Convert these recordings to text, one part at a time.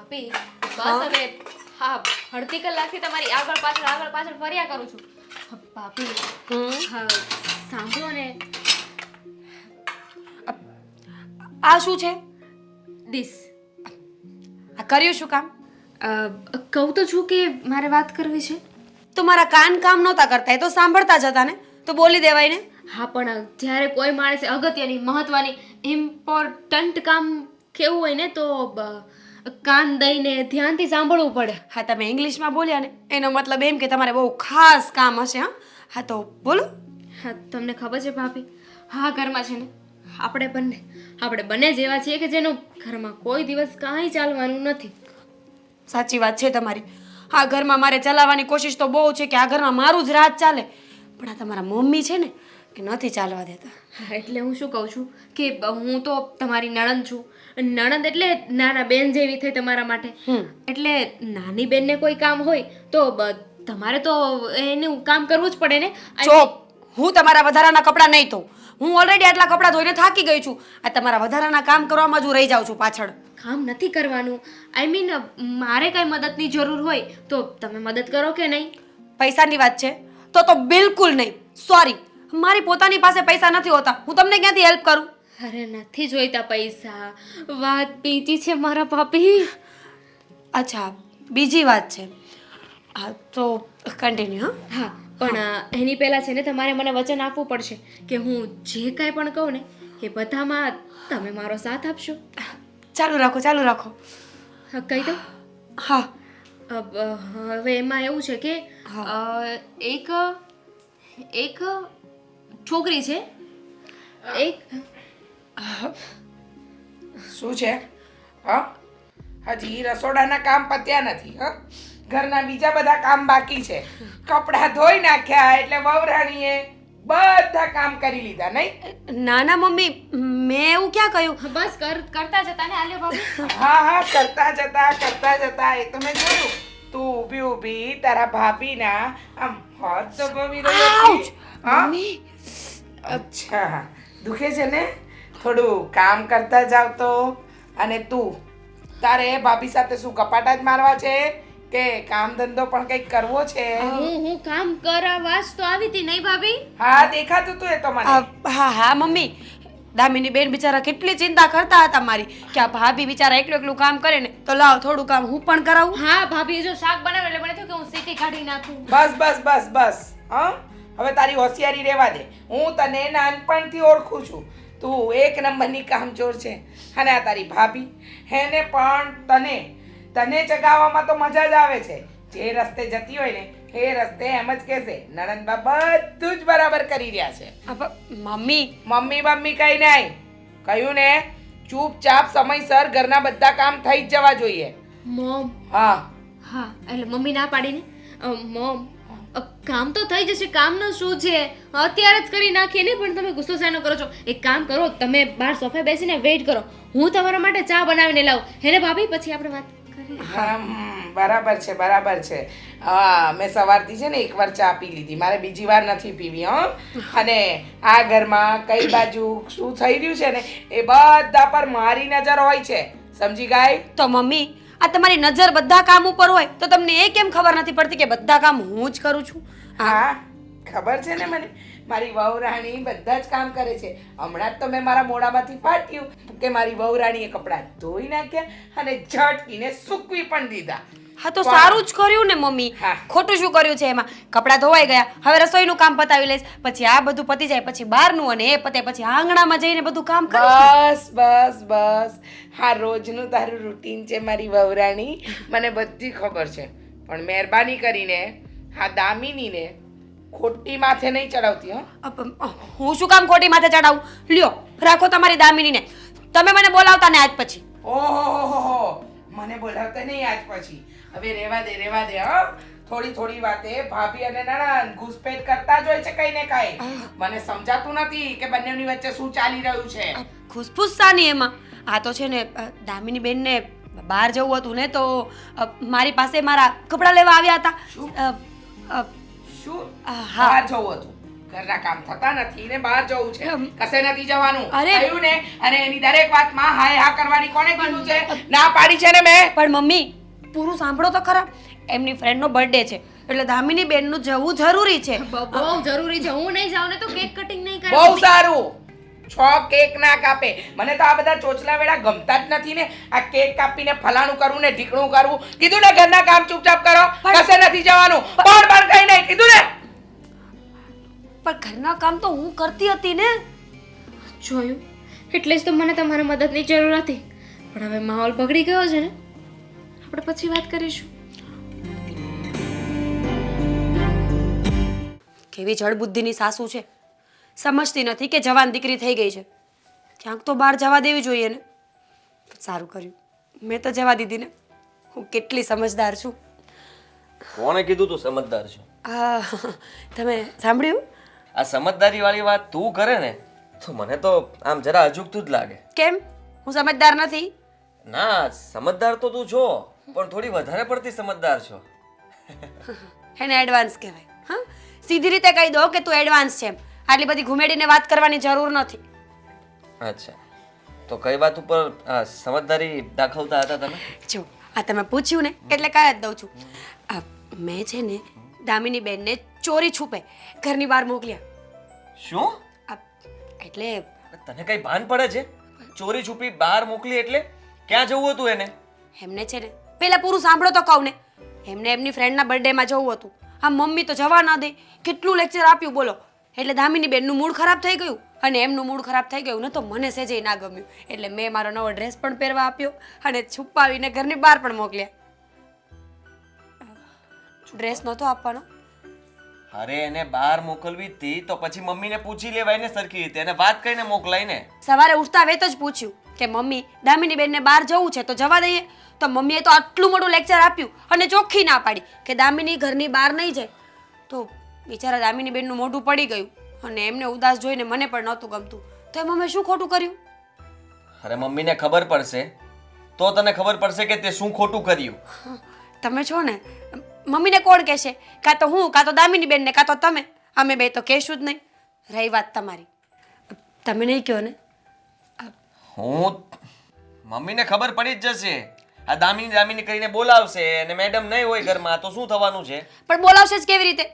ભાભી બસ હવે હા અડધી કલાકથી તમારી આગળ પાછળ ફર્યા કરું છું. ભાભી હા સાંભળો ને. આ શું છે? ડીશ આ કર્યું શું કામ? કહું તો છું કે મારે વાત કરવી છે. તો મારા કામ નહોતા કરતા, એ તો સાંભળતા જ હતા ને, તો બોલી દેવાય ને. હા પણ જ્યારે કોઈ માણસે અગત્યની મહત્વની ઇમ્પોર્ટન્ટ કામ કેવું હોય ને તો કાન દઈને ધ્યાનથી સાંભળવું પડે. હા, તમે ઇંગ્લિશમાં બોલ્યા ને એનો મતલબ એમ કે તમારે બહુ ખાસ કામ હશે. હા તો બોલો. હા તમને ખબર છે ભાભી, હા ઘરમાં છે ને આપણે બંને જેવા છીએ કે જેનું ઘરમાં કોઈ દિવસ કાંઈ ચાલવાનું નથી. સાચી વાત છે તમારી. આ ઘરમાં મારે ચલાવવાની કોશિશ તો બહુ છે કે આ ઘરમાં મારું જ રાજ ચાલે, પણ આ તમારા મમ્મી છે ને કે નથી ચાલવા દેતા. હા એટલે હું શું કહું છું કે હું તો તમારી નણંદ છું. નણંદ એટલે નાના બેન જેવી થઈ તમારા માટે. એટલે નાની બેનને કોઈ કામ હોય તો તમારે તો એનું કામ કરવું જ પડે ને. ચોપ! હું તમારા વધારાના કપડાં નહીં ધોઉં. હું ઓલરેડી આટલા કપડાં ધોઈને થાકી ગઈ છું. આ તમારા વધારાના કામ કરવામાં જ હું રહી જાઉં છું પાછળ. કામ નથી કરવાનું. આઈ મીન મારે કાંઈ મદદની જરૂર હોય તો તમે મદદ કરો કે નહીં? પૈસાની વાત છે તો બિલકુલ નહીં. સોરી, મારી પોતાની પાસે પૈસા નથી હોતા. હું તમને ક્યાંથી હેલ્પ કરું? અરે નથી જોઈતા પૈસા. વાત બીજી છે મારા ભાભી. અચ્છા, બીજી વાત છે. હા તો કન્ટિન્યુ. હા પણ એની પહેલાં છે ને તમારે મને વચન આપવું પડશે કે હું જે કાંઈ પણ કહું ને એ બધામાં તમે મારો સાથ આપશો. ચાલુ રાખો. હા કહી દો. હા. હવે એમાં એવું છે કે એક છોકરી છે. શું છે? હજી રસોડાના કામ પત્યા નથી. ઘરના બીજા બધા કામ બાકી છે. કપડાં ધોઈ નાખ્યા એટલે વહુરાણીએ બધા કામ કરી લીધા, નહીં? ના મમ્મી, મેં એવું ક્યાં કહ્યું? બસ કરતા જતા ને આલ્યો ભાભી. હા કરતા જતા એ તો મેં જોયું. તું ઊભી તારા ભાભીના આમ હાથ દબાવી રહી હતી. મમ્મી, અચ્છા, દુખે છે ને? થોડું કામ કરતા જાવ તો. અને તું તારે ભાભી સાથે શું કપાટા જ મારવા છે કે કામ ધંધો પણ કંઈક કરવો છે? હું કામ કરાવવા જ તો આવી હતી નહીં ભાભી? હા દેખાતું તું એ તો મને. હા મમ્મી, દામિની બેન બિચારા કેટલી ચિંતા કરતા હતા મારી કે આ ભાભી બિચારા એકલું કામ કરે ને તો લાવ થોડું કામ હું પણ કરાવું. હા ભાભી જો શાક બનાવે એટલે મને થયું કે હું સીટી કાઢી નાખું. બસ હવે તારી હોશિયારી રહેવા દે. હું તને નાનપણથી ઓળખું છું. તું એક નંબરની કામચોર છે. અને આ તારી ભાભી એને પણ તને ચગાવવામાં તો મજા જ આવે છે. જે રસ્તે જતી હોય ને એ રસ્તે એમ જ કહેશે નણંદબા બધું જ બરાબર કરી રહ્યા છે. મમ્મી કઈ નહીં કહ્યું ને. ચૂપચાપ સમયસર ઘરના બધા કામ થઈ જ જવા જોઈએ. મોમ. હા એટલે મમ્મી ના પાડીને મોમ કામ તો થઈ જશે. કામનું શું છે, અત્યારે જ કરી નાખીએ ને. પણ તમે ગુસ્સો શેનો કરો છો? એક કામ કરો, તમે બહાર સોફે બેસીને વેઇટ કરો. હું તમારા માટે ચા બનાવીને લાવું. હેને ભાભી, પછી આપણે વાત કરીએ. બરાબર છે. હા, મેં સવારથી છે ને એકવાર ચા પી લીધી. મારે બીજી વાર નથી પીવી. અને આ ઘરમાં કઈ બાજુ શું થઈ રહ્યું છે ને એ બધા પર મારી નજર હોય છે. સમજી ગઈ? તો મમ્મી, આ તમારી નજર બધા કામ ઉપર હોય તો તમને એ કેમ ખબર નથી પડતી કે બધા કામ હું જ કરું છું? હા ખબર છે ને મને. મારી વહુરાણી બધા જ કામ કરે છે. હમણાં જ તો મેં મારા મોઢામાંથી ફાટ્યું કે મારી વહુરાણીએ કપડાં ધોઈ નાખ્યા અને ઝટકીને સૂકવી પણ દીધા. હા તો સારું જ કર્યું ને મમ્મી. ખોટું શું કર્યું છે એમાં? કપડાં ધોવાઈ ગયા, હવે રસોઈનું કામ પતાવી લઈશ, પછી આ બધું પતી જાય પછી બહારનું, અને એ પતે પછી આંગણામાં જઈને બધું કામ કરીશ. બસ હા રોજનું તારું રૂટીન છે મારી વહુરાણી. મને બધી ખબર છે. પણ મહેરબાની કરીને હા દામિનીને ખોટી માથે નહીં ચડાવતી. હું શું કામ ખોટી માથે ચડાવું? લ્યો રાખો તમારી દામિનીને. તમે મને બોલાવતા ને આજ પછી. ઓહો, મને બોલાવતા નહીં આજ પછી. હવે રેવા દે. થોડી વાતે ભાભી અને નણંદ ઘૂસપેટ કરતા જ હોય છે કઈ ને કઈ. મને સમજાતું નથી કે બંનેની વચ્ચે શું ચાલી રહ્યું છે. ખુશફુસ સાની એમાં. આ તો છે ને દામિની બેનને બહાર જવું હતું ને તો મારી પાસે મારા કપડાં લેવા આવ્યા હતા. શું બહાર જવું હતું? ઘરના કામ થતા નથી ને બહાર જવું છે કશે નથી જવાનું અરે! કહ્યું ને અને એની દરેક વાતમાં હાય હા કરવાની કોણે કીધું છે ના પાડી છે ને મેં પણ મમ્મી પૂરું સાંભળો તો ખરા એમની ફ્રેન્ડનો બર્થડે છે એટલે દામિની બેનનું જવું જરૂરી છે બહુ જરૂરી છે. હું નહીં જાઉં ને તો કેક કટિંગ નહીં કરે. બહુ સારું 6 કેક ના કાપે મને તો આ બધા ચોચલા વેળા ગમતા જ નથી ને આ કેક કાપીને ફલાણું કરવું ને ઢીકણું કરવું કીધું ને ઘરના કામ ચૂપચાપ કરો કશે નથી જવાનું પણ કઈ નહીં કીધું ને પણ ઘરના કામ તો હું કરતી હતી ને જોયું એટલે જ તો મને તમારા મદદની જરૂર હતી. પણ હવે માહોલ બગડી ગયો છે ને, આપણે પછી વાત કરીશું. કેવી જળબુદ્ધિની સાસુ છે સમજતી નથી કે જવાન દીકરી થઈ ગઈ છે ક્યાંક તો બહાર જવા દેવી જોઈએ ને. સારું કર્યું મેં તો જવા દીધી ને. હું કેટલી સમજદાર છું. કોણે કીધું તું સમજદાર છો? તમે સાંભળ્યું? આ સમજદારી વાળી વાત તું કરે ને તો મને તો આમ જરા અજુગતું જ લાગે. કેમ હું સમજદાર નથી? ના, સમજદાર તો તું છો પણ થોડી વધારે પડતી સમજદાર છો. એને એડવાન્સ કહેવાય. હા, સીધી રીતે કહી દો કે તું એડવાન્સ છે એમ. આટલી બધી ઘુમેડીને વાત કરવાની જરૂર નથી. અચ્છા, તો કઈ વાત ઉપર સમજદારી દાખવતા હતા તમે? જો આ તમે પૂછ્યું ને એટલે કહી જ દઉં છું. મેં છે ને દામિની બેનને ચોરી છૂપે ઘરની બહાર મોકલ્યા. શું? એટલે તને કઈ ભાન પડે છે? ચોરી છુપી બહાર મોકલી એટલે ક્યાં જવું હતું એને? એમને છે ને પેલા પૂરું સાંભળો તો કહું ને. એમને એમની ફ્રેન્ડના બર્થડેમાં જવું હતું. આ મમ્મી તો જવા ના દે. કેટલું લેક્ચર આપ્યું બોલો. એટલે દામિની બેનનું મૂડ ખરાબ થઈ ગયું અને એમનું મૂડ ખરાબ થઈ ગયું ને તો મને સેજે ના ગમ્યું. એટલે મેં મારો નવો ડ્રેસ પણ પહેરવા આપ્યો અને છુપાવીને ઘરની બહાર પણ મોકલ્યા. ડ્રેસ નહોતો આપવાનો. અરે એને બહાર મોકલવી હતી તો પછી મમ્મીને પૂછી લેવાય ને સરખી રીતે, એને વાત કરીને મોકલાય ને. સવારે ઉઠતા વેત જ પૂછ્યું કે મમ્મી દામિની બેનને બહાર જવું છે તો જવા દઈએ. તો મમ્મીએ તો આટલું મોટું લેક્ચર આપ્યું અને ચોખ્ખી ના પાડી કે દામિની ઘરની બહાર નહીં જાય. તો બિચારા દામિની બેનનું મોઢું પડી ગયું અને એમને ઉદાસ જોઈને મને પણ નહોતું ગમતું. તો એમાં મેં શું ખોટું કર્યું? અરે મમ્મીને ખબર પડશે તો તને ખબર પડશે કે તે શું ખોટું કર્યું. તમે છો ને, મમ્મીને કોણ કહેશે? કાં તો હું, કાં તો દામિની બેનને, કાં તો તમે. અમે બે તો કહેશું જ નહીં. રહી વાત તમારી, તમે નહીં કહો ને. હું મમ્મીને ખબર પડી જ જશે. આ દામિની દામિની કરીને બોલાવશે અને મેડમ નહીં હોય ઘરમાં તો શું થવાનું છે? પણ બોલાવશે જ કેવી રીતે?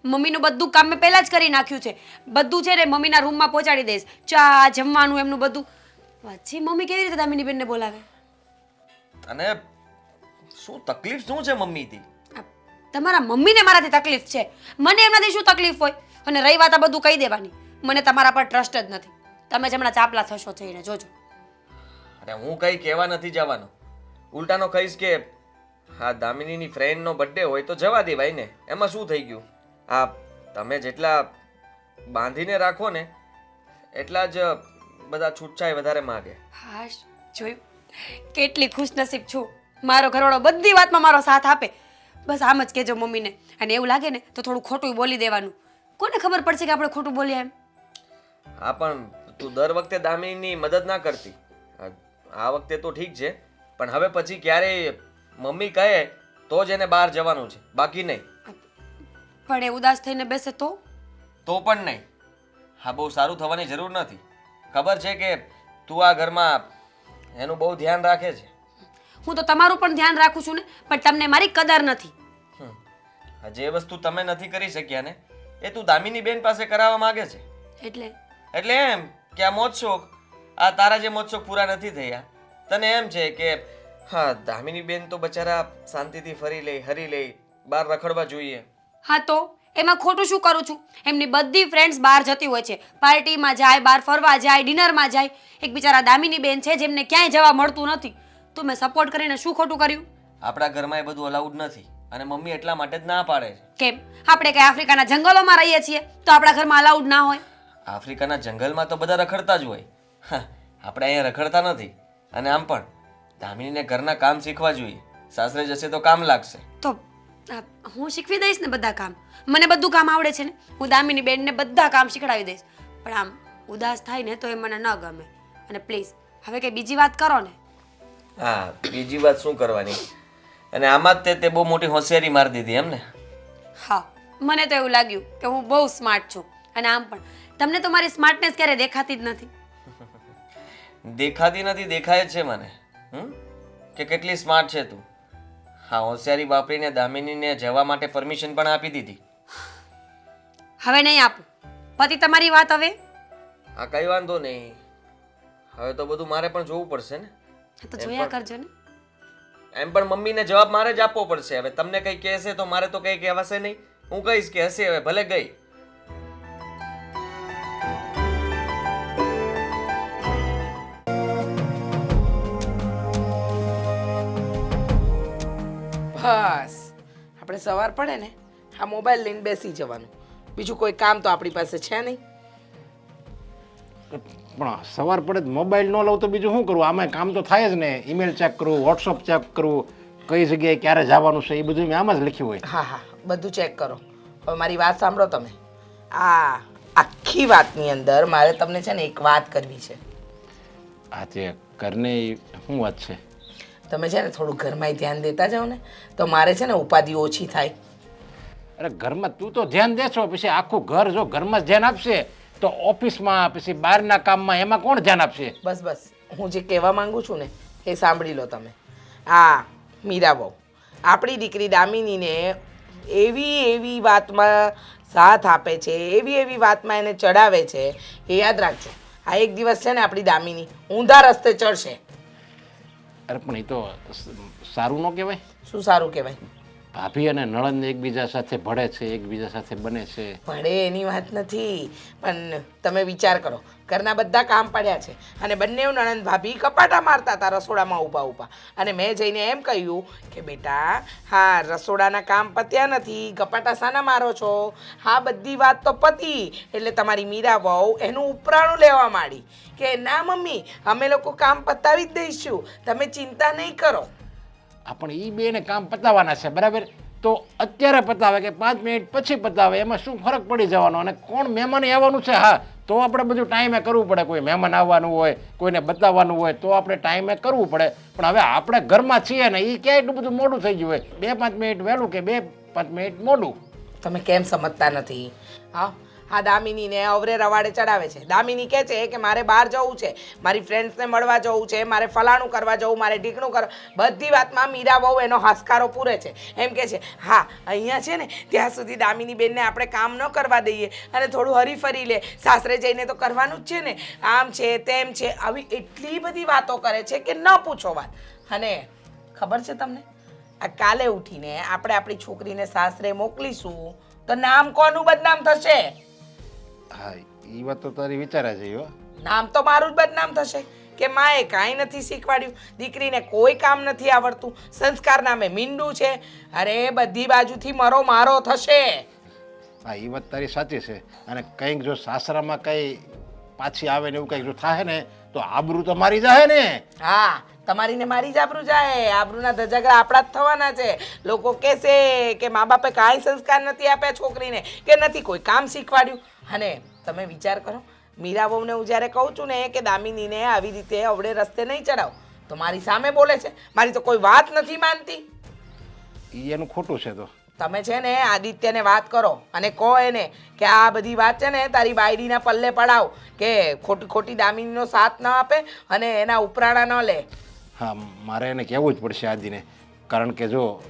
મમ્મીનું બધું કામ મેં પહેલા જ કરી નાખ્યું છે. બધું છે ને મમ્મીના રૂમમાં પહોંચાડી દઈશ. ચા જમવાનું એમનું બધું. પછી મમ્મી કેવી રીતે દામિની બેનને બોલાવે? અને શું તકલીફ શું છે મમ્મીથી? તમારા મમ્મીને મારાથી તકલીફ છે, મને એમનાથી શું તકલીફ હોય? અને રહી વાત આ બધું કહી દેવાની, મને તમારા પર ટ્રસ્ટ જ નથી. તમે જ હમણાં ચાપલા થશો જઈને જોજો. અરે હું કઈ કહેવા નથી જવાનો. ઉલટાનો કહીશ કે હા દામિનીની ફ્રેન્ડનો બર્થડે હોય તો જવા દેવાય ને, એમાં શું થઈ ગયું? આ તમે જેટલા બાંધીને રાખો ને એટલા જ બધા છૂટછાય વધારે માગે. હા જોયું, કેટલી ખુશનસીબ છું. મારો ઘરવાળો બધી વાતમાં મારો સાથ આપે. બસ આમ જ કહેજો મમ્મીને. અને એવું લાગે ને તો થોડું ખોટું બોલી દેવાનું. કોને ખબર પડશે કે આપણે ખોટું બોલ્યા એમ? હા પણ તું દર વખતે દામિનીની મદદ ના કરતી. આ વખતે તો ઠીક છે પણ હવે પછી ક્યારેય મમ્મી કહે તો જ એને બહાર જવાનું છે, બાકી નહીં. પણ એ ઉદાસ થઈને બેસે તો? તો પણ નહીં. હા બહુ સારું થવાની જરૂર નથી. ખબર છે કે તું આ ઘરમાં એનું બહુ ધ્યાન રાખે છે. હું તો તમારું પણ ધ્યાન રાખું છું ને, પણ તમને મારી કદર નથી. જે વસ્તુ તમે નથી કરી શક્યા ને એ તું દામિની બેન પાસે કરાવવા માંગે છે. એટલે એમ કે આ મોજશોખ, આ તારા જે મોજશોખ પૂરા નથી થયા. તને એમ છે કે હા દામિની બેન તો બચારા શાંતિથી ફરી લે, હરી લે, બહાર રખડવા જોઈએ. હા તો એમાં ખોટું શું કરું છું? એમની બધી ફ્રેન્ડ્સ બહાર જતી હોય છે, પાર્ટીમાં જાય, બહાર ફરવા જાય, ડિનરમાં જાય. એક બિચારા દામિની બેન છે જેમને ક્યાંય જવા મળતું નથી. તો મેં સપોર્ટ કરીને શું ખોટું કર્યું? આપણા ઘરમાં એ બધું અલાઉડ નથી અને મમ્મી એટલા માટે જ ના પાડે છે. કેમ? આપણે કઈ આફ્રિકાના જંગલોમાં રહીએ છીએ તો આપણા ઘરમાં અલાઉડ ના હોય? આફ્રિકાના જંગલમાં તો બધા રખડતા જ હોય. આપણે અહીંયા રખડતા નથી. અને આમ પણ દામિનીને ઘરના કામ શીખવા જોઈએ. સાસરે જશે તો કામ લાગશે. તો હું શીખવી દઈશ ને બધા કામ. મને બધું કામ આવડે છે ને. હું દામિની બેનને બધા કામ શીખડાવી દઈશ. પણ આમ ઉદાસ થાય ને તો એ મને ન ગમે. અને પ્લીઝ હવે કઈ બીજી વાત કરો ને. હા બીજી વાત શું કરવાની? અને આમાં જ તે બહુ મોટી હોશિયારી મારી દીધી એમ ને? હા, મને તો એવું લાગ્યું કે હું બહુ સ્માર્ટ છું અને આમ પણ તમને તો મારી સ્માર્ટનેસ ક્યારે દેખાતી જ નથી. દેખાતી નથી, દેખાય જ છે મને. કે કેટલી સ્માર્ટ છે તું. હા, હોશિયારી વાપરીને દામિનીને જવા માટે પરમિશન પણ આપી દીધી. હવે નહીં આપું. પતિ તમારી વાત હવે. હા, કઈ વાંધો નહીં. હવે તો બધું મારે પણ જોવું પડશે ને. તો જોયા કરજો ને. એમ પણ મમ્મીને જવાબ મારે જ આપવો પડશે. હવે તમને કંઈ કહેશે તો મારે તો કંઈ કહેવાશે નહીં. હું કહીશ કે હશે, હવે ભલે ગઈ. બસ આપણે સવાર પડે ને આ મોબાઈલ લઈને બેસી જવાનું. બીજું કોઈ કામ તો આપણી પાસે છે નહીં. પણ સવાર પડે જ મોબાઈલ ન લઉં તો બીજું શું કરવું? આમાં કામ તો થાય જ ને. ઈમેલ ચેક કરવું, વોટ્સઅપ ચેક કરવું, કઈ જગ્યાએ ક્યારે જવાનું છે એ બધું મેં આમાં જ લખ્યું હોય. હા હા, બધું ચેક કરો. હવે મારી વાત સાંભળો તમે. આ આખી વાતની અંદર મારે તમને છે ને એક વાત કરવી છે. આ તે ઘરની શું વાત છે? તમે છે ને થોડું ઘરમાં ધ્યાન દેતા જાઓ ને તો મારે છે ને ઉપાધિ ઓછી થાય. અરે ઘરમાં તું તો ધ્યાન દેશો, પછી આખું ઘર જો ઘરમાં જ ધ્યાન આપશે તો ઓફિસમાં પછી બહારના કામમાં એમાં કોણ ધ્યાન આપશે? બસ બસ, હું જે કહેવા માંગુ છું ને એ સાંભળી લો તમે. આ મીરા બહુ આપણી દીકરી દામિનીને એવી વાતમાં સાથ આપે છે, એવી વાતમાં એને ચડાવે છે, એ યાદ રાખજો. આ એક દિવસ છે ને આપણી દામિની ઊંધા રસ્તે ચડશે. અરે પણ એ તો સારું ન કહેવાય. શું સારું કહેવાય? ભાભી અને નણંદ એકબીજા સાથે ભળે છે, એકબીજા સાથે બને છે. ભળે એની વાત નથી, પણ તમે વિચાર કરો, ઘરના બધા કામ પડ્યા છે અને બંને નણંદ ભાભી કપાટા મારતા હતા રસોડામાં ઊભા અને મેં જઈને એમ કહ્યું કે બેટા હા રસોડાના કામ પત્યા નથી, કપાટા શાના મારો છો? હા બધી વાત તો પતી. એટલે તમારી મીરા વહુ એનું ઉપરાણું લેવા માંડી કે ના મમ્મી અમે લોકો કામ પતાવી જ દઈશું, તમે ચિંતા નહીં કરો. પણ એ બેને કામ પતાવવાના છે, બરાબર? તો અત્યારે પતાવે કે 5 મિનિટ પછી પતાવે, એમાં શું ફરક પડી જવાનો? અને કોણ મહેમાન આવવાનું છે? હા, તો આપણે બધું ટાઈમે કરવું પડે. કોઈ મહેમાન આવવાનું હોય, કોઈને બતાવવાનું હોય તો આપણે ટાઈમે કરવું પડે. પણ હવે આપણે ઘરમાં છીએ ને, એ ક્યાં એટલું બધું મોડું થઈ ગયું હોય? 2-5 મિનિટ વહેલું કે 2-5 મિનિટ મોડું. તમે કેમ સમજતા નથી? હા હા, દામિનીને અવરે રવાડે ચડાવે છે. દામિની કહે છે કે મારે બહાર જવું છે, મારી ફ્રેન્ડ્સને મળવા જવું છે, મારે ફલાણું કરવા જવું, મારે ઢીકણું કરવા. બધી વાતમાં મીરા બહુ એનો હાશકારો પૂરે છે. એમ કહે છે હા અહીંયા છે ને ત્યાં સુધી દામિની બેનને આપણે કામ ન કરવા દઈએ અને થોડું હરીફરી લે, સાસરે જઈને તો કરવાનું જ છે ને, આમ છે તેમ છે. આવી એટલી બધી વાતો કરે છે કે ન પૂછો વાત. અને ખબર છે તમને, આ કાલે ઉઠીને આપણે આપણી છોકરીને સાસરે મોકલીશું તો નામ કોનું બદનામ થશે? હા, એ વાત તો તારી વિચારા છે. નામ તો મારું જ બદનામ થશે કે માએ કાંઈ નથી શીખવાડ્યું, દીકરીને કોઈ કામ નથી આવડતું, સંસ્કાર નામે મીંડું છે. અરે બધી બાજુથી મારો થશે. હા, એ વાત તારી સાચી છે. અને કંઈક જો સાસરામાં કંઈ પાછી આવે ને એવું કંઈક જો થાય ને તો આબરૂ તો મારી જાય ને. હા, તમારી ને મારી જ આબરૂ જાય. આબરૂના ધજાગરા આપણા જ થવાના છે. લોકો કહેશે કે મા બાપે કાંઈ સંસ્કાર નથી આપ્યા છોકરીને, કે નથી કોઈ કામ શીખવાડ્યું. અને તમે વિચાર કરો, મીરા બહુને હું જ્યારે કહું છું ને કે દામિનીને આવી રીતે અવળે રસ્તે નહીં ચડાવ તો મારી સામે બોલે છે, મારી તો કોઈ વાત નથી માનતી. એનું ખોટું છે. તો તમે છે ને આદિત્યને વાત કરો અને કહો એને કે આ બધી વાત છે ને તારી બાયડીના પલ્લે પડાવ, કે ખોટી દામિનીનો સાથ ન આપે અને એના ઉપરાણા ન લે. હા, મારે એને કહેવું જ પડશે આદિને. કારણ કે જો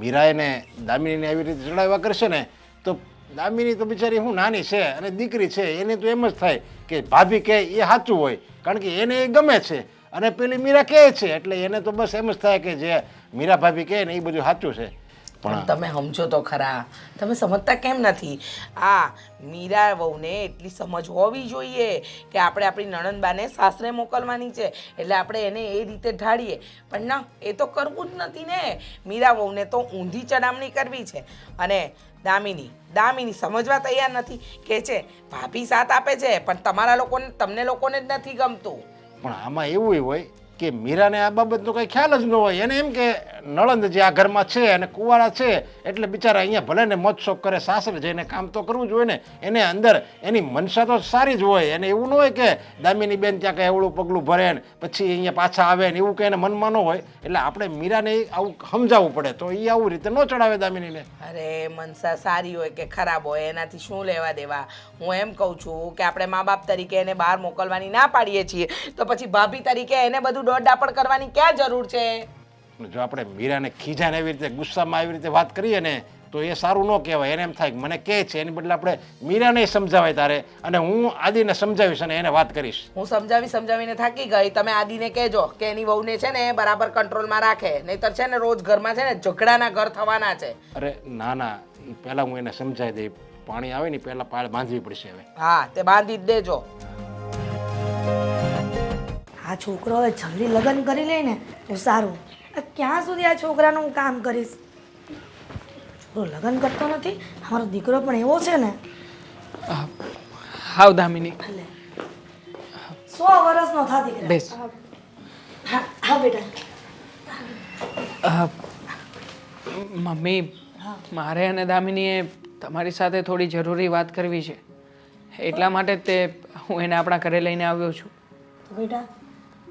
મીરા એને દામિનીને આવી રીતે ચડાવ્યા કરશે ને તો દામિની તો બિચારી હું નાની છે અને દીકરી છે, એને તો એમ જ થાય કે ભાભી કહે એ સાચું હોય, કારણ કે એને એ ગમે છે અને પેલી મીરા કહે છે એટલે એને તો બસ એમ જ થાય કે જે મીરા ભાભી કહે ને એ બધું સાચું છે. પણ તમે સમજો તો ખરા, તમે સમજતા કેમ નથી? આ મીરા વહુને એટલી સમજ હોવી જોઈએ કે આપણે આપણી નણંદબાને સાસરે મોકલવાની છે એટલે આપણે એને એ રીતે ઢાળીએ. પણ ના, એ તો કરવું જ નથી ને. મીરા વહુને તો ઊંધી ચડામણી કરવી છે. અને દામિની સમજવા તૈયાર નથી, કે છે ભાભી સાથ આપે છે પણ તમને લોકોને જ નથી ગમતું. પણ આમાં એવું હોય કે મીરાને આ બાબતનો કંઈ ખ્યાલ જ ન હોય. એને એમ કે નળંદ જે આ ઘરમાં છે અને કુંવારા છે એટલે બિચારા અહીંયા ભલે ને મોજ શોખ કરે, સાસરે જઈને કામ તો કરવું જ હોય ને. એને અંદર એની મનસા તો સારી જ હોય, એને એવું ન હોય કે દામિની બેન ત્યાં કંઈ એવડું પગલું ભરે ને પછી અહીંયા પાછા આવે ને એવું કંઈ એને મનમાં ન હોય. એટલે આપણે મીરાને આવું સમજાવવું પડે તો એ આવું રીતે ન ચડાવે દામિનીને. અરે મનસા સારી હોય કે ખરાબ હોય એનાથી શું લેવા દેવા. હું એમ કહું છું કે આપણે મા બાપ તરીકે એને બહાર મોકલવાની ના પાડીએ છીએ તો પછી ભાભી તરીકે એને બધું દોડડાપણ કરવાની ક્યાં જરૂર છે? જો આપણે મીરાને ખીજાને એવી રીતે ગુસ્સામાં આવી રીતે વાત કરીએ ને તો એ સારું ન કહેવાય. એને એમ થાય કે મને કહે છે, એની બદલે આપણે મીરાને સમજાવાય તારે, અને હું આદિને સમજાવીશ અને એને વાત કરીશ. હું સમજાવીને થાકી ગઈ. તમે આદિને કહેજો કે એની વહુને છે ને બરાબર કંટ્રોલમાં રાખે, નહીતર છે ને રોજ ઘરમાં છે ને ઝઘડાના ઘર થવાના છે. અરે ના ના, એ પહેલાં હું એને સમજાવી દઈ. પાણી આવે ને પહેલાં પાળ બાંધવી પડશે હવે. હા, તે બાંધી જ દેજો. આ છોકરો હવે જલ્દી લગ્ન કરી લે ને તો સારું. આ ક્યાં સુધી આ છોકરાનું હું કામ કરીશ? છોકરો લગ્ન કરતો નથી, અમારો દીકરો પણ એવો છે ને. હાવ દામિની, ભલે 100 વર્ષનો થા દીકરા. બેસ. હા હા બેટા. મમ્મી, મારે અને દામિનીએ તમારી સાથે થોડી જરૂરી વાત કરવી છે, એટલા માટે જ તે હું એને આપણા ઘરે લઈને આવ્યો છું. તો બેટા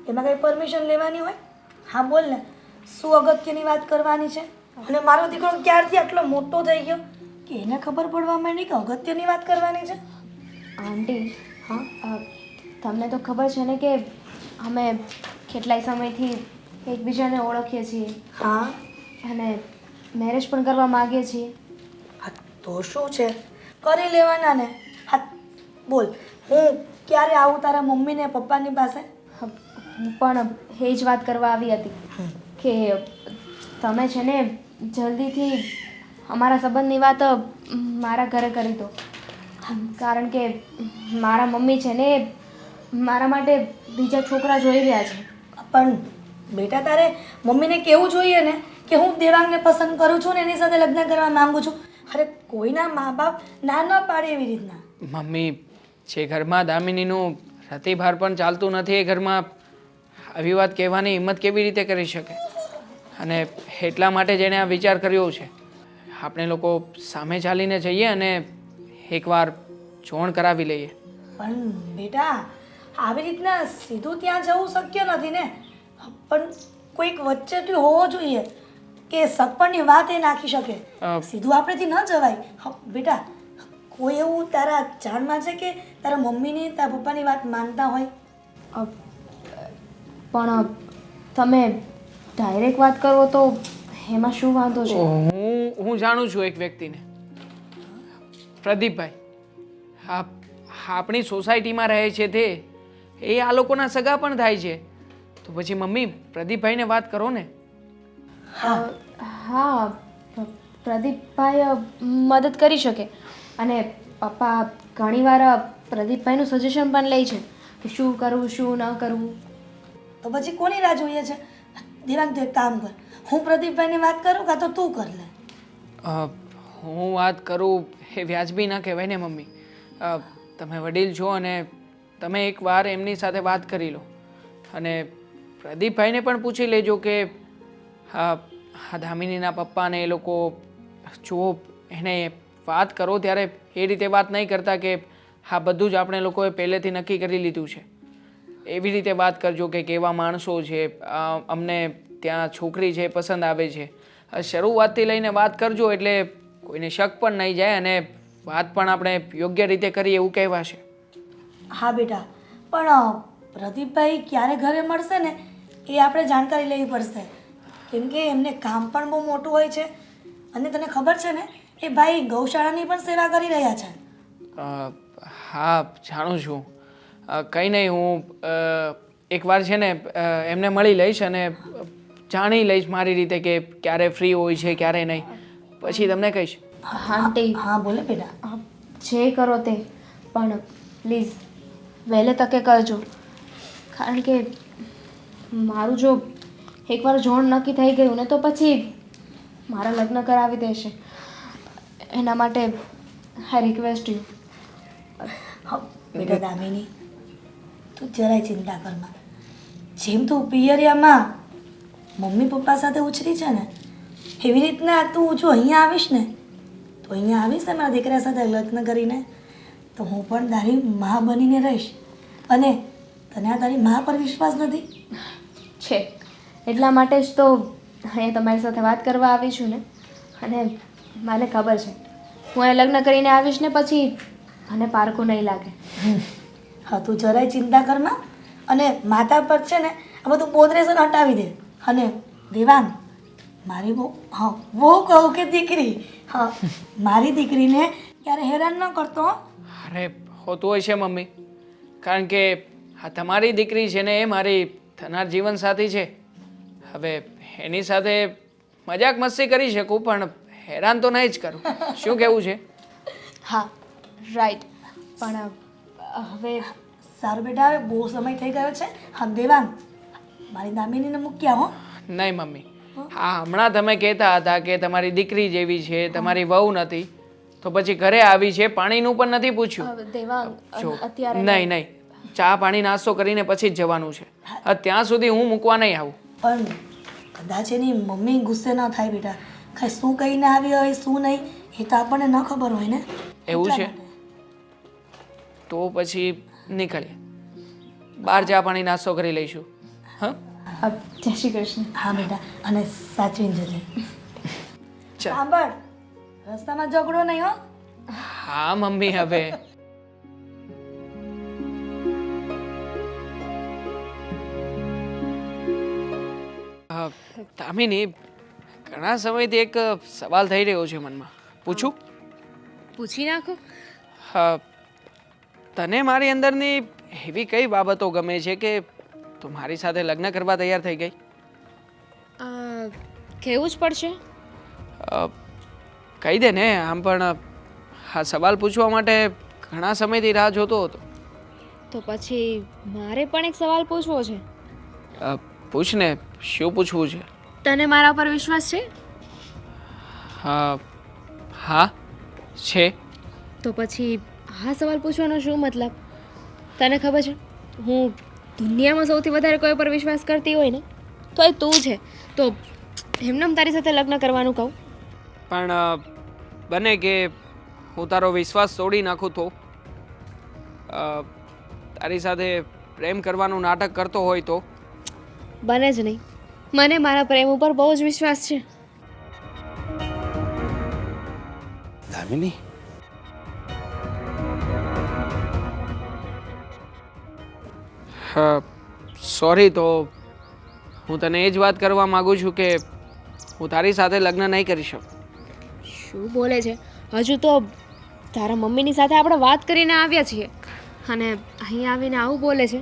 એમાં કઈ પરમિશન લેવાની હોય? હા બોલ ને, શું અગત્યની વાત કરવાની છે? અને મારો દીકરો ક્યારથી આટલો મોટો થઈ ગયો કે એને ખબર પડવા માંડી કે અગત્યની વાત કરવાની છે? આંટી, હા તમને તો ખબર છે ને કે અમે કેટલાય સમયથી એકબીજાને ઓળખીએ છીએ હા અને મેરેજ પણ કરવા માગીએ છીએ. હા તો શું છે, કરી લેવાના ને. હા બોલ, હું ક્યારે આવું તારા મમ્મી ને પપ્પાની પાસે? હું પણ એ જ વાત કરવા આવી હતી કે તમે છે ને જલ્દીથી અમારા સંબંધની વાત મારા ઘરે કરી દો, કારણ કે મારા મમ્મી છે ને મારા માટે બીજા છોકરા જોઈ રહ્યા છે. પણ બેટા તારે મમ્મીને કહેવું જોઈએ ને કે હું દેવાંગને પસંદ કરું છું ને એની સાથે લગ્ન કરવા માંગુ છું. અરે કોઈના મા બાપ ના ન પાડે એવી રીતના. મમ્મી, જે ઘરમાં દામિનીનું રતિભાર પણ ચાલતું નથી એ ઘરમાં આવી વાત કહેવાની હિંમત કેવી રીતે કરી શકે? અને એટલા માટે જેણે આ વિચાર કર્યો છે. આપણે લોકો સામે ચાલીને જઈએ અને એકવાર જોણ કરાવી લઈએ. પણ બેટા આવી રીતના સીધું ત્યાં જવું શક્ય નથી ને. પણ કોઈક વચ્ચેથી હોવો જોઈએ કે સગપણની વાત એ નાખી શકે. સીધું આપણેથી ન જવાય. બેટા કોઈ એવું તારા જાણમાં છે કે તારા મમ્મીની તારા પપ્પાની વાત માનતા હોય? પણ તમે ડાયરેક્ટ વાત કરો તો એમાં શું વાંધો છે? હું જાણું છું એક વ્યક્તિને, પ્રદીપભાઈ. હા, આપણી સોસાયટીમાં રહે છે તે, એ આ લોકોના સગા પણ થાય છે. તો પછી મમ્મી, પ્રદીપભાઈને વાત કરો ને. હા, પ્રદીપભાઈ મદદ કરી શકે અને પપ્પા ઘણીવાર પ્રદીપભાઈનું સજેશન પણ લે છે કે શું કરવું શું ન કરવું. તો પછી કોની રાહ જોઈએ છે? દિવાંગ તું એક કામ કર, હું પ્રદીપભાઈને વાત કરું કાં તો તું કર લે. હું વાત કરું એ વ્યાજબી ના કહેવાય ને મમ્મી. તમે વડીલ છો અને તમે એકવાર એમની સાથે વાત કરી લો અને પ્રદીપભાઈને પણ પૂછી લેજો કે હા દામિનીના પપ્પાને એ લોકો જો એને વાત કરો ત્યારે એ રીતે વાત નહીં કરતા કે હા બધું જ આપણે લોકોએ પહેલેથી નક્કી કરી લીધું છે. એવી રીતે વાત કરજો કે કેવા માણસો છે, અમને ત્યાં છોકરી છે પસંદ આવે છે. શરૂઆતથી લઈને વાત કરજો એટલે કોઈને શક પણ નહીં જાય અને વાત પણ આપણે યોગ્ય રીતે કરીએ એવું કહેવાશે. હા બેટા, પણ પ્રદીપભાઈ ક્યારે ઘરે મળશે ને એ આપણે જાણકારી લેવી પડશે, કેમ કે એમને કામ પણ બહુ મોટું હોય છે અને તને ખબર છે ને એ ભાઈ ગૌશાળાની પણ સેવા કરી રહ્યા છે. હા જાણું છું. કંઈ નહીં, હું એકવાર છે ને એમને મળી લઈશ અને જાણી લઈશ મારી રીતે કે ક્યારે ફ્રી હોય છે ક્યારે નહીં, પછી તમને કહીશ. આંટી, હા બોલે બેટા. જે કરો તે, પણ પ્લીઝ વહેલે તકે કરજો, કારણ કે મારું જો એકવાર જોણ નક્કી થઈ ગયું ને તો પછી મારા લગ્ન કરાવી દેશે. એના માટે આઈ રિક્વેસ્ટ યુ. બેટા દામિની, તું જરાય ચિંતા કરમાં. જેમ તું પિયરિયામાં મમ્મી પપ્પા સાથે ઉછરી છે ને એવી રીતના તું જો અહીંયા આવીશ ને તો અહીંયા આવીશ ને મારા દીકરા સાથે લગ્ન કરીને તો હું પણ તારી મા બનીને રહીશ. અને તને આ તારી મા પર વિશ્વાસ નથી? છે એટલા માટે જ તો અહીંયા તમારી સાથે વાત કરવા આવી છું ને. અને મને ખબર છે હું અહીંયા લગ્ન કરીને આવીશ ને પછી મને પારકું નહીં લાગે. હા તું જરાય ચિંતા કરમાં અને માતા પર છે ને આ બધું બોદરેસન હટાવી દે. અને દેવાંગ મારી બહુ કહું કે દીકરી, હા મારી દીકરીને ક્યારે હેરાન ન કરતો. અરે હોતું હોય છે મમ્મી, કારણ કે આ તમારી દીકરી છે ને એ મારી થનાર જીવનસાથી છે. હવે એની સાથે મજાક મસ્તી કરી શકું પણ હેરાન તો નહીં જ કરું. શું કહેવું છે? હા રાઈટ. પણ હવે સારું બેટા, હવે બહુ સમય થઈ ગયો છે. હા દેવાંગ મારી દામિનીને મૂક્યા હો. નહીં મમ્મી, હા હમણાં તમે કહેતા હતા કે તમારી દીકરી જેવી છે, તમારી વહુ નથી, તો પછી ઘરે આવી છે પાણીનું પણ નથી પૂછ્યું. દેવાંગ જો અત્યારે નહીં નહીં, ચા પાણી નાસ્તો કરીને પછી જ જવાનું છે. ત્યાં સુધી હું મૂકવા નહીં આવું. પણ કદાચ એની મમ્મી ગુસ્સે ન થાય બેટા. કઈ શું કહીને આવી હોય શું નહીં એ તો આપણને ન ખબર હોય ને. એવું છે? તો પછી નીકળીએ, બહાર ચા પાણી નાસ્તો કરી લઈશું. હા જય શ્રી કૃષ્ણ. હા બેટા, અને સાચવીને જજે. ચાલ. સાંભળ, રસ્તામાં ઝઘડો નહીં હો. હા મમ્મી. હવે દામિની, ઘણા સમયથી એક સવાલ થઈ રહ્યો છે મનમાં, પૂછું? પૂછી નાખો. હા, તને મારી અંદરની એવી કઈ બાબતો ગમે છે કે તું મારી સાથે લગ્ન કરવા તૈયાર થઈ ગઈ? કહેવું જ પડશે. કહી દે ને. આમ પણ આ સવાલ પૂછવા માટે ઘણા સમયથી રાહ જોતો હતો. તો પછી મારે પણ એક સવાલ પૂછવો છે. પૂછ ને, શું પૂછવું છે? તને મારા પર વિશ્વાસ છે? હા હા છે. તો પછી આ સવાલ પૂછવાનો શું મતલબ? તને ખબર છે હું દુનિયામાં સૌથી વધારે કોઈ પર વિશ્વાસ કરતી હોય ને તો એ તું છે. તો એમનેમ તારી સાથે લગ્ન કરવાનું કહું? પણ બને કે હું તારો વિશ્વાસ તોડી નાખું તો? તારી સાથે પ્રેમ કરવાનું નાટક કરતો હોય તો? બને જ નહીં. મને મારા પ્રેમ ઉપર બહુ જ વિશ્વાસ છે. દામિની, સોરી. તો હું તને એ જ વાત કરવા માગું છું કે હું તારી સાથે લગ્ન નહીં કરી શકું. શું બોલે છે? હજુ તો તારા મમ્મીની સાથે આપણે વાત કરીને આવ્યા છીએ અને અહીં આવીને આવું બોલે છે.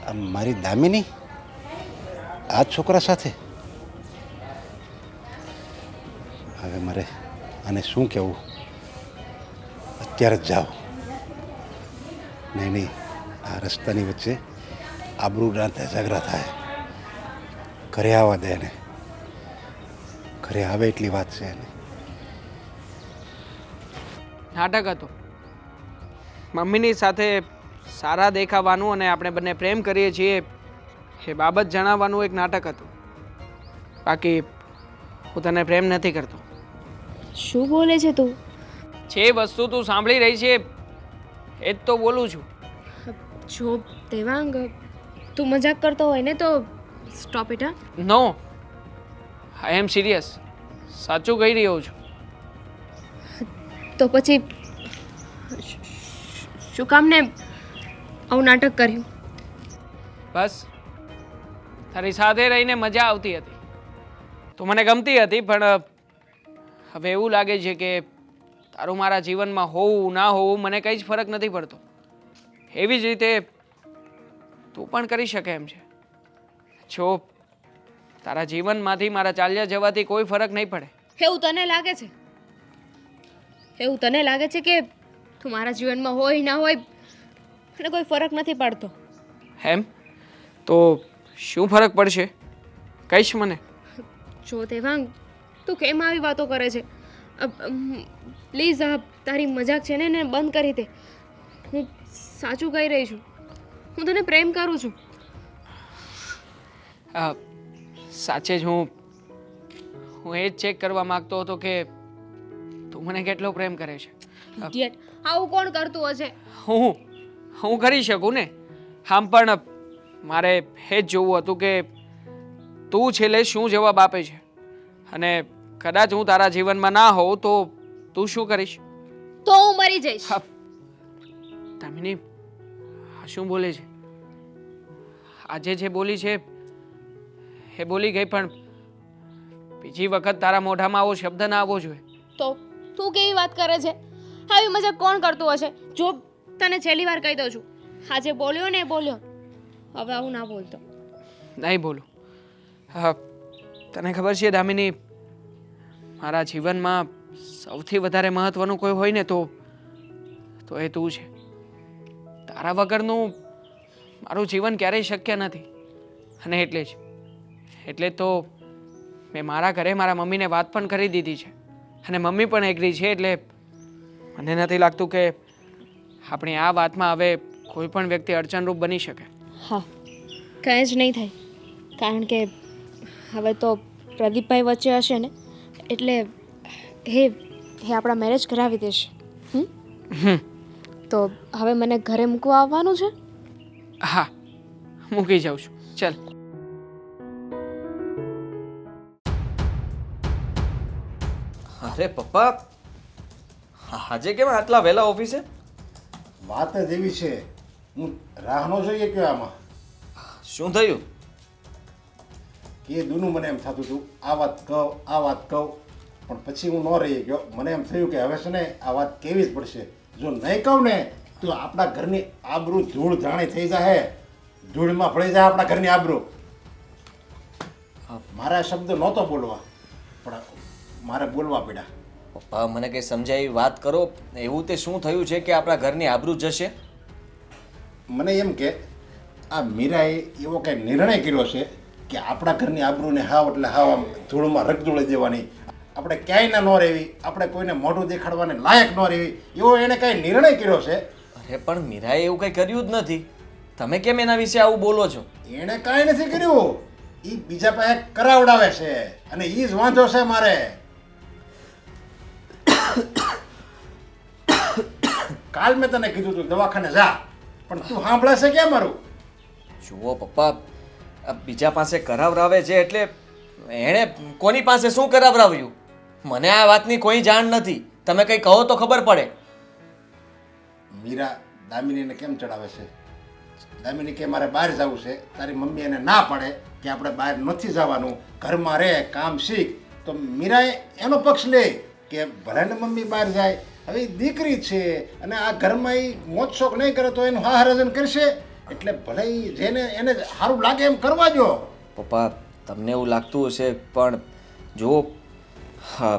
આ મારી દામિની આ છોકરા સાથે? હવે મારે આને શું કહેવું? અત્યારે જ જાઓ. નહીં નહીં, આ રસ્તાની વચ્ચે આબરૂના ઝઘડા થાય. ઘરે આવવા દે એને. ઘરે આવે એટલી વાત છે એને. નાટક હતું. મમ્મીની સાથે સારા દેખાવાનું અને આપણે બંને પ્રેમ કરીએ છીએ એ બાબત જણાવવાનું એક નાટક હતું. બાકી હું તને પ્રેમ નથી કરતો. શું બોલે છે તું? જે વસ્તુ તું સાંભળી રહી છે એ જ તો બોલું છું. જો દેવાંગ, તું મજાક કરતો હોય ને તો સ્ટોપ ઇટ. હા, નો, આઈ એમ સિરિયસ. સાચું કહી રહ્યો છું. તો પછી શું કામ ને આવું નાટક કર્યું? બસ તારી સાથે રહીને મજા આવતી હતી તો મને ગમતી હતી, પણ હવે એવું લાગે છે કે તારું મારા જીવનમાં હોવું ના હોવું મને કંઈ જ ફરક નથી પડતો. એવી જ રીતે તું પણ કરી શકે એમ છે. જો તારા જીવનમાંથી મારા ચાલ્યા જવાથી કોઈ ફરક નહીં પડે. એવું તને લાગે છે? એવું તને લાગે છે કે તું મારા જીવનમાં હોય ના હોય અને કોઈ ફરક નથી પડતો? એમ તો શું ફરક પડશે? કહીશ મને? જો દેવાંગ, તું કેમ આવી વાતો કરે છે? પ્લીઝ આ તારી મજાક છે ને એને બંધ કરી દે. હું સાચું કહી રહી છું. હું તને પ્રેમ કરું છું. સાચે જ હું એ જ ચેક કરવા માંગતો હતો કે તું મને કેટલો પ્રેમ કરે છે. ઇડિયટ, આવું કોણ કરતું હશે? હું કરી શકું ને. આમ પણ મારે એ જ જોવું હતું કે તું છેલ્લે શું જવાબ આપે છે, અને કદાચ હું તારા જીવનમાં ના હોઉં તો તું શું કરીશ? તો હું મરી જઈશ. હા. દામિની, આ શું બોલે છે? આજે જે બોલી છે એ બોલી ગઈ, પણ બીજી વખત તારા મોઢામાં આવો શબ્દ ના આવવો જોઈએ. તો તું કેવી વાત કરે છે? આવી મજાક કોણ કરતું હશે? જો તને છેલ્લી વાર કહી દઉં છું, આજે બોલ્યો ને એ બોલ્યો, હવે આવું ના બોલતો. નહીં બોલું. હા, તને ખબર છે દામિની, મારા જીવનમાં સૌથી વધારે મહત્વનું કોઈ હોય ને તો એ તું છે. તારા વગરનું મારું જીવન ક્યારેય શક્ય નથી. અને એટલે તો મેં મારા ઘરે મારા મમ્મીને વાત પણ કરી દીધી છે, અને મમ્મી પણ એગ્રી છે. એટલે મને નથી લાગતું કે આપણી આ વાતમાં હવે કોઈ પણ વ્યક્તિ અડચણરૂપ બની શકે. હા, કંઈ જ નહીં થાય, કારણ કે હવે તો પ્રદીપભાઈ વચ્ચે હશે ને, એટલે એ આપણા મેરેજ કરાવી દેશે. તો હવે મને ઘરે મૂકવા આવવાનું છે? હા, મૂકી જાઉં છું. ચાલ. અરે પપ્પા, આજે કેમ આટલા વહેલા ઓફિસે? વાત જ એવી છે, હું રાહ ન જોઈએ કે આમાં શું થયું? કે દૂનું મને એમ થતું હતું આ વાત કહું, પણ પછી હું ન રહી ગયો. મને એમ થયું કે હવે છે ને આ વાત કેવી જ પડશે. જો નહીં કહું ને તો આપણા ઘરની આબરૂ ધૂળ ધાણી થઈ જાય, ધૂળમાં ભળી જાય આપણા ઘરની આબરૂ. મારા શબ્દ નહોતો બોલવા, પણ મારે બોલવા પડ્યા. પપ્પા, મને કંઈ સમજાય એવી વાત કરો. એવું તે શું થયું છે કે આપણા ઘરની આબરૂ જશે? મને એમ કે આ મીરાએ એવો કંઈ નિર્ણય કર્યો છે કે આપણા ઘરની આબરૂને હાવ એટલે હાવ આમ ધૂળમાં રગદોળી દેવાની, આપણે ક્યાંય ન રહેવી, આપણે કોઈને મોઢું દેખાડવાને લાયક ન રહેવી, એવો એણે કાંઈ નિર્ણય કર્યો છે. અરે પણ મીરાએ એવું કંઈ કર્યું જ નથી. તમે કેમ એના વિશે આવું બોલો છો? એણે કાંઈ નથી કર્યું, એ બીજા પાસે કરાવડાવે છે, અને એ જ વાંધો છે મારે. કાલ મેં તને કીધું તું દવાખાને જા, પણ તું સાંભળે છે ક્યાં મારું? જુઓ પપ્પા, આ બીજા પાસે કરાવરાવે છે એટલે એણે કોની પાસે શું કરાવરાવ્યું? મને આ વાતની કોઈ જાણ નથી. તમે કંઈ કહો તો ખબર પડે. મીરા દામિનીને કેમ ચડાવે છે? દામિની કે મારે બહાર જવું છે, તારી મમ્મી એને ના પાડે કે આપણે બહાર નથી જવાનું, ઘરમાં રહે, કામ શીખ. તો મીરાએ એનો પક્ષ લે કે ભલે ને મમ્મી બહાર જાય, હવે ઈ દીકરી છે અને આ ઘરમાં એ મોજશોખ નહીં કરે તો એનું હાહરજન કરશે, એટલે ભલે ઈ જેને એને સારું લાગે એમ કરવા જો. પપ્પા, તમને એવું લાગતું હશે, પણ જુઓ, હા,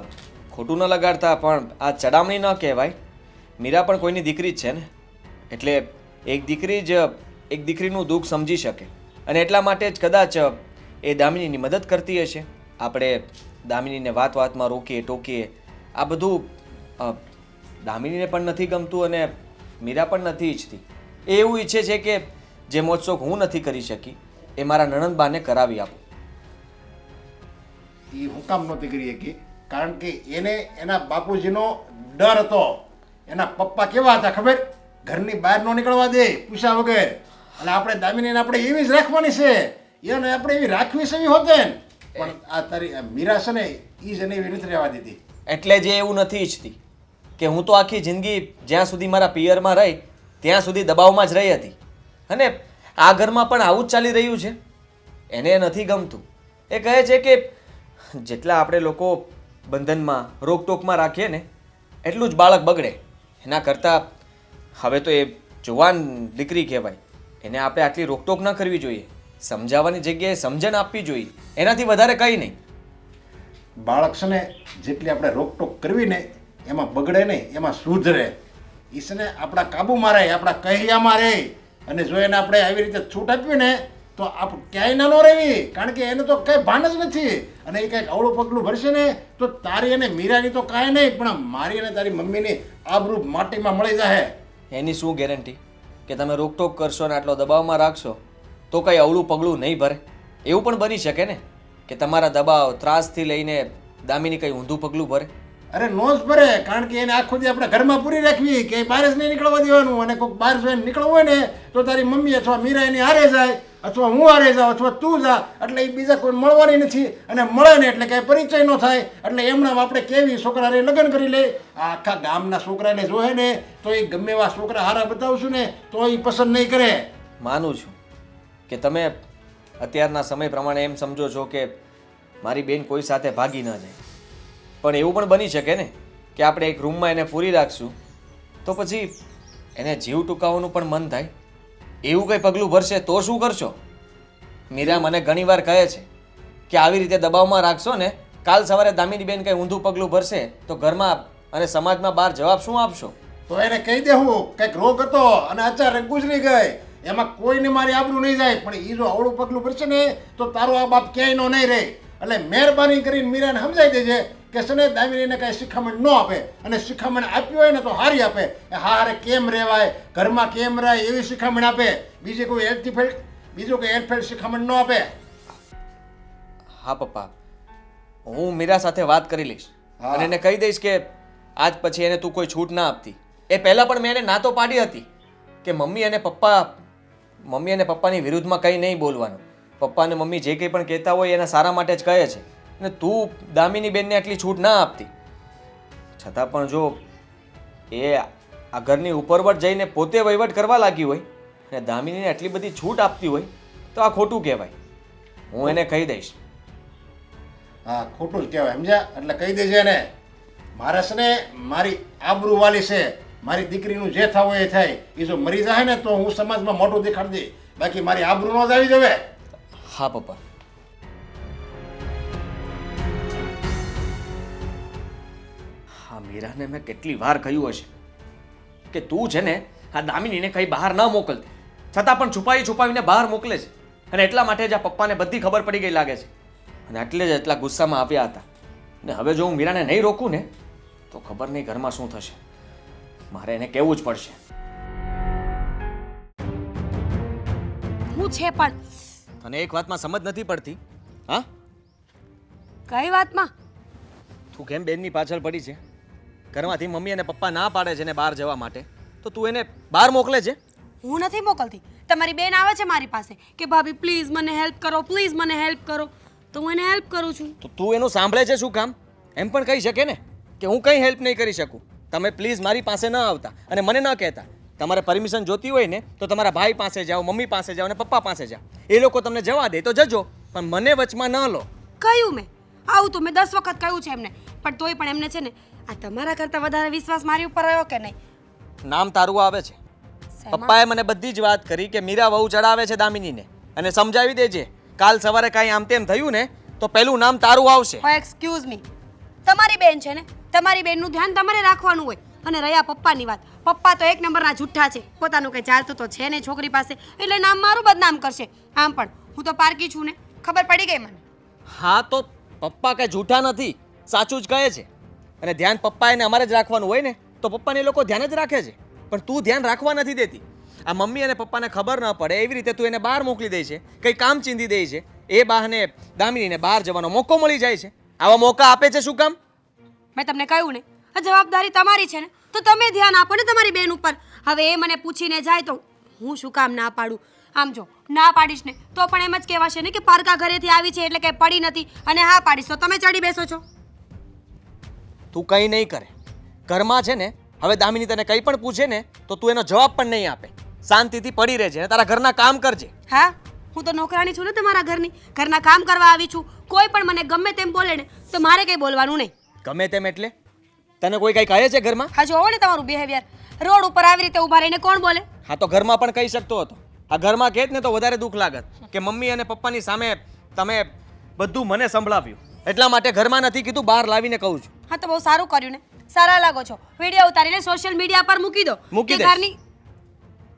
ખોટું ન લગાડતા, પણ આ ચડામણી ન કહેવાય. મીરા પણ કોઈની દીકરી જ છે ને, એટલે એક દીકરી જ એક દીકરીનું દુઃખ સમજી શકે, અને એટલા માટે જ કદાચ એ દામિનીની મદદ કરતી હશે. આપણે દામિનીને વાતમાં રોકીએ ટોકીએ, આ બધું દામિનીને પણ નથી ગમતું અને મીરા પણ નથી ઈચ્છતી. એ એવું ઈચ્છે છે કે જે મોજશોખ હું નથી કરી શકી એ મારા નણંદબાને કરાવી આપું. એ હું કામ નહોતી કરી શકી, કારણ કે એને એના બાપુજીનો ડર હતો. એના પપ્પા કેવા હતા ખબર? ઘરની બહાર ન નીકળવા દે પૂછ્યા વગર. અને આપણે દામિનીને આપણે એવી જ રાખવાની છે, એને આપણે એવી રાખવી છે એવી હોતે ને. પણ આ તારી મીરા છે ને એ જ એને એવી નથી રહેવા દીધી. એટલે જે એવું નથી ઈચ્છતી કે હું તો આખી જિંદગી જ્યાં સુધી મારા પિયરમાં રહી ત્યાં સુધી દબાવમાં જ રહી હતી, અને આ ઘરમાં પણ આવું જ ચાલી રહ્યું છે. એને નથી ગમતું. એ કહે છે કે જેટલા આપણે લોકો બંધનમાં રોકટોકમાં રાખીએ ને એટલું જ બાળક બગડે. એના કરતાં હવે તો એ જુવાન દીકરી કહેવાય, એને આપણે આટલી રોકટોક ન કરવી જોઈએ. સમજાવવાની જગ્યાએ સમજણ આપવી જોઈએ, એનાથી વધારે કંઈ નહીં. બાળક છે ને જેટલી આપણે રોકટોક કરવી ને એમાં બગડે નહીં, એમાં સુધરે. એ છે ને આપણા કાબુમાં રહે, આપણા કહ્યામાં રહે. અને જો એને આપણે આવી રીતે છૂટ આપવી ને તો આપણે ક્યાંય ના ન રહેવી, કારણ કે એને તો કંઈ ભાન જ નથી. અને એ કંઈક અવળું પગલું ભરશે ને તો તારી અને મીરાની તો કાંઈ નહીં, પણ મારી અને તારી મમ્મીની આબરૂ માટીમાં મળી જાય. એની શું ગેરંટી કે તમે રોકટોક કરશો ને આટલો દબાવમાં રાખશો તો કંઈ અવળું પગલું નહીં ભરે? એવું પણ બની શકે ને. કે તમારા દબાવ ત્રાસથી લઈને દામિની કંઈ ઊંધું પગલું ભરે? અરે નો જ ભરે, કારણ કે એને આખો દી આપણે ઘરમાં પૂરી રાખવી, કે બહાર જ નહીં નીકળવા દેવાનું. અને કોઈક બહાર જઈને નીકળવું હોય ને તો તારી મમ્મી અથવા મીરા એની હારે જાય, અથવા હું હારે જાઉં, અથવા તું જા, એટલે એ બીજા કોઈ મળવાની નથી. અને મળે ને એટલે કાંઈ પરિચય ન થાય. એટલે એમણામ આપણે કેવી છોકરાને લગ્ન કરી લે. આ આખા ગામના છોકરાને જોહે ને તો એ ગમે એવા છોકરા હારા બતાવશું ને તો એ પસંદ નહીં કરે. માનું છું કે તમે અત્યારના સમય પ્રમાણે એમ સમજો છો કે મારી બેન કોઈ સાથે ભાગી ન જાય, પણ એવું પણ બની શકે ને કે આપણે એક રૂમમાં એને પૂરી રાખશું તો પછી એને જીવ ટૂંકાવવાનું પણ મન થાય. એવું કંઈ પગલું ભરશે તો શું કરશો? મીરા મને ઘણીવાર કહે છે કે આવી રીતે દબાવમાં રાખશો ને, કાલ સવારે દામિની બેન કંઈ ઊંધું પગલું ભરશે તો ઘરમાં અને સમાજમાં બહાર જવાબ શું આપશો? તો એને કહી દેવું કંઈક રોગ હતો અને અચાનક ગુજરી ગઈ, એમાં કોઈને મારી આબરૂ નહીં જાય, પણ એ જો અવળું પગલું ભરશે ને તો તારો આ બાપ ક્યાંય નો નહીં રહે. એટલે મહેરબાની કરીને મીરાને સમજાઈ દેજે કે છે ને દામિનીને કાંઈ શિખામણ ન આપે, અને શિખામણ આપ્યું હોય ને તો હારી આપે. હારે કેમ રહેવાય, ઘરમાં કેમ રહે એવી શિખામણ આપે, બીજી કોઈ બીજું કોઈ હેરફેર શિખામણ ન આપે. હા પપ્પા, હું મીરા સાથે વાત કરી લઈશ અને એને કહી દઈશ કે આજ પછી એને તું કોઈ છૂટ ના આપતી. એ પહેલાં પણ મેં એને ના તો પાડી હતી કે મમ્મી અને પપ્પાની વિરુદ્ધમાં કંઈ નહીં બોલવાનું. પપ્પા અને મમ્મી જે કંઈ પણ કહેતા હોય એના સારા માટે જ કહે છે, અને તું દામિની બેનને આટલી છૂટ ના આપતી. છતાં પણ જો એ આ ઘરની ઉપરવટ જઈને પોતે વહીવટ કરવા લાગી હોય અને દામિનીને આટલી બધી છૂટ આપતી હોય તો આ ખોટું કહેવાય. હું એને કહી દઈશ. હા, ખોટું જ કહેવાય, સમજ્યા? એટલે કહી દેજે ને, મારે છે ને મારી આબરૂ વાલી છે, મારી દીકરીનું જે થવું એ થાય. એ જો મરી જાય ને તો હું સમાજમાં મોટું દેખાડી દઈ, બાકી મારી આબરૂ ન જ આવી જવે. હા પપ્પા. હા, મીરાને મેં કેટલી વાર કહ્યું હશે કે તું છે ને આ દામિનીને કંઈ બહાર ન મોકલતી, છતાં પણ છુપાવીને બહાર મોકલે છે. અને એટલા માટે જ આ પપ્પાને બધી ખબર પડી ગઈ લાગે છે, અને એટલે જ એટલા ગુસ્સામાં આવ્યા હતા. ને હવે જો હું મીરાને નહીં રોકું ને તો ખબર નહીં ઘરમાં શું થશે. મારે એને કહેવું જ પડશે. હું છે પણ તને એક વાતમાં સમજ નથી પડતી? હા, કઈ વાતમાં? તું કેમ બેનની પાછળ પડી છે? ઘરમાંથી મમ્મી અને પપ્પા ના પાડે છે ને બહાર જવા માટે, તો તું એને બહાર મોકલે છે? હું નથી મોકલતી. તમારી બેન આવે છે મારી પાસે કે ભાભી પ્લીઝ મને હેલ્પ કરો, પ્લીઝ મને હેલ્પ કરો, તો હું એને હેલ્પ કરું છું. તો તું એનું સાંભળે છે શું કામ? એમ પણ કહી શકે ને કે હું કંઈ હેલ્પ નહીં કરી શકું, તમે પ્લીઝ મારી પાસે ન આવતા અને મને ન કહેતા. તમારે પરમિશન જોતી હોય ને તો તમારા ભાઈ પાસે જાઓ, મમ્મી પાસે જાઓ અને પપ્પા પાસે જાઓ. એ લોકો તમને જવા દે તો જજો, પણ મને વચમાં ન લો. કહ્યું મેં, આવું તો મેં 10 વખત કહ્યું છે એમને, પણ તોય પણ એમને છે ને આ તમારા કરતાં વધારે વિશ્વાસ મારી ઉપર રહ્યો કે નહીં? નામ તારું આવે છે. પપ્પાએ મને બધી જ વાત કરી કે મીરા વહુ ચડાવે છે દામિનીને, અને સમજાવી દેજે કાલ સવારે કાંઈ આમ તેમ થયું ને તો પહેલું નામ તારું આવશે. એક્સક્યુઝ મી, તમારી બેન છે ને, તમારી બેનનું ધ્યાન તમારે રાખવાનું હોય. અને રહ્યા પપ્પાની વાત, પપ્પા તો એક નંબરના જુઠ્ઠા છે. પોતાનું કંઈ ચાલતું તો છે ને છોકરી પાસે, એટલે નામ મારું બદનામ કરશે. આમ પણ હું તો પારકી છું ને, ખબર પડી ગઈ મને. હા, તો પપ્પા કાંઈ જૂઠા નથી, સાચું જ કહે છે. અને ધ્યાન પપ્પાએ ને અમારે જ રાખવાનું હોય ને તો પપ્પાને એ લોકો ધ્યાન જ રાખે છે, પણ તું ધ્યાન રાખવા નથી દેતી. આ મમ્મી અને પપ્પાને ખબર ન પડે એવી રીતે તું એને બહાર મોકલી દે છે, કંઈ કામ ચીંધી દે છે. એ બહાને દામિનીને બહાર જવાનો મોકો મળી જાય છે. આવા મોકા આપે છે શું કામ? મેં તમને કહ્યું ને, આ જવાબદારી તમારી છે ને, તો તમે ધ્યાન આપો ને તમારી બેન ઉપર. હવે એ મને પૂછીને જાય તો હું શું કામ ના પાડું? આમ જો ના પાડીશ ને તો પણ એમ જ કહેવાશે ને કે પારકા ઘરેથી આવી છે એટલે કંઈ પડી નથી, અને હા પાડીશ તો તમે ચડી બેસો છો. તું કંઈ નહીં કરે. ઘરમાં છે ને હવે દામિની તને કંઈ પણ પૂછે ને તો તું એનો જવાબ પણ નહીં આપે. શાંતિથી પડી રહેજે અને તારા ઘરના કામ કરજે. હા, હું તો નોકરાણી છું ને તમારા ઘરની, ઘરના કામ કરવા આવી છું. કોઈ પણ મને ગમે તેમ બોલે ને તો મારે કંઈ બોલવાનું નહીં. ગમે તેમ એટલે તને કોઈ કંઈ કહે છે ઘરમાં? હા, જોવો ને તમારું બિહેવિયર. રોડ ઉપર આવી રીતે ઊભા રહીને કોણ બોલે? હા, તો ઘરમાં પણ કહી શકતો હતો. આ ઘરમાં કહેત ને તો વધારે દુઃખ લાગત કે મમ્મી અને પપ્પાની સામે તમે બધું મને સંભળાવ્યું. એટલા માટે ઘરમાં નથી કીધું, બહાર લાવીને કહું છું. હા, તો બહુ સારું કર્યું ને, સારા લાગો છો. વિડીયો ઉતારીને સોશિયલ મીડિયા પર મૂકી દો. મૂકી કે દઈશ. ઘરની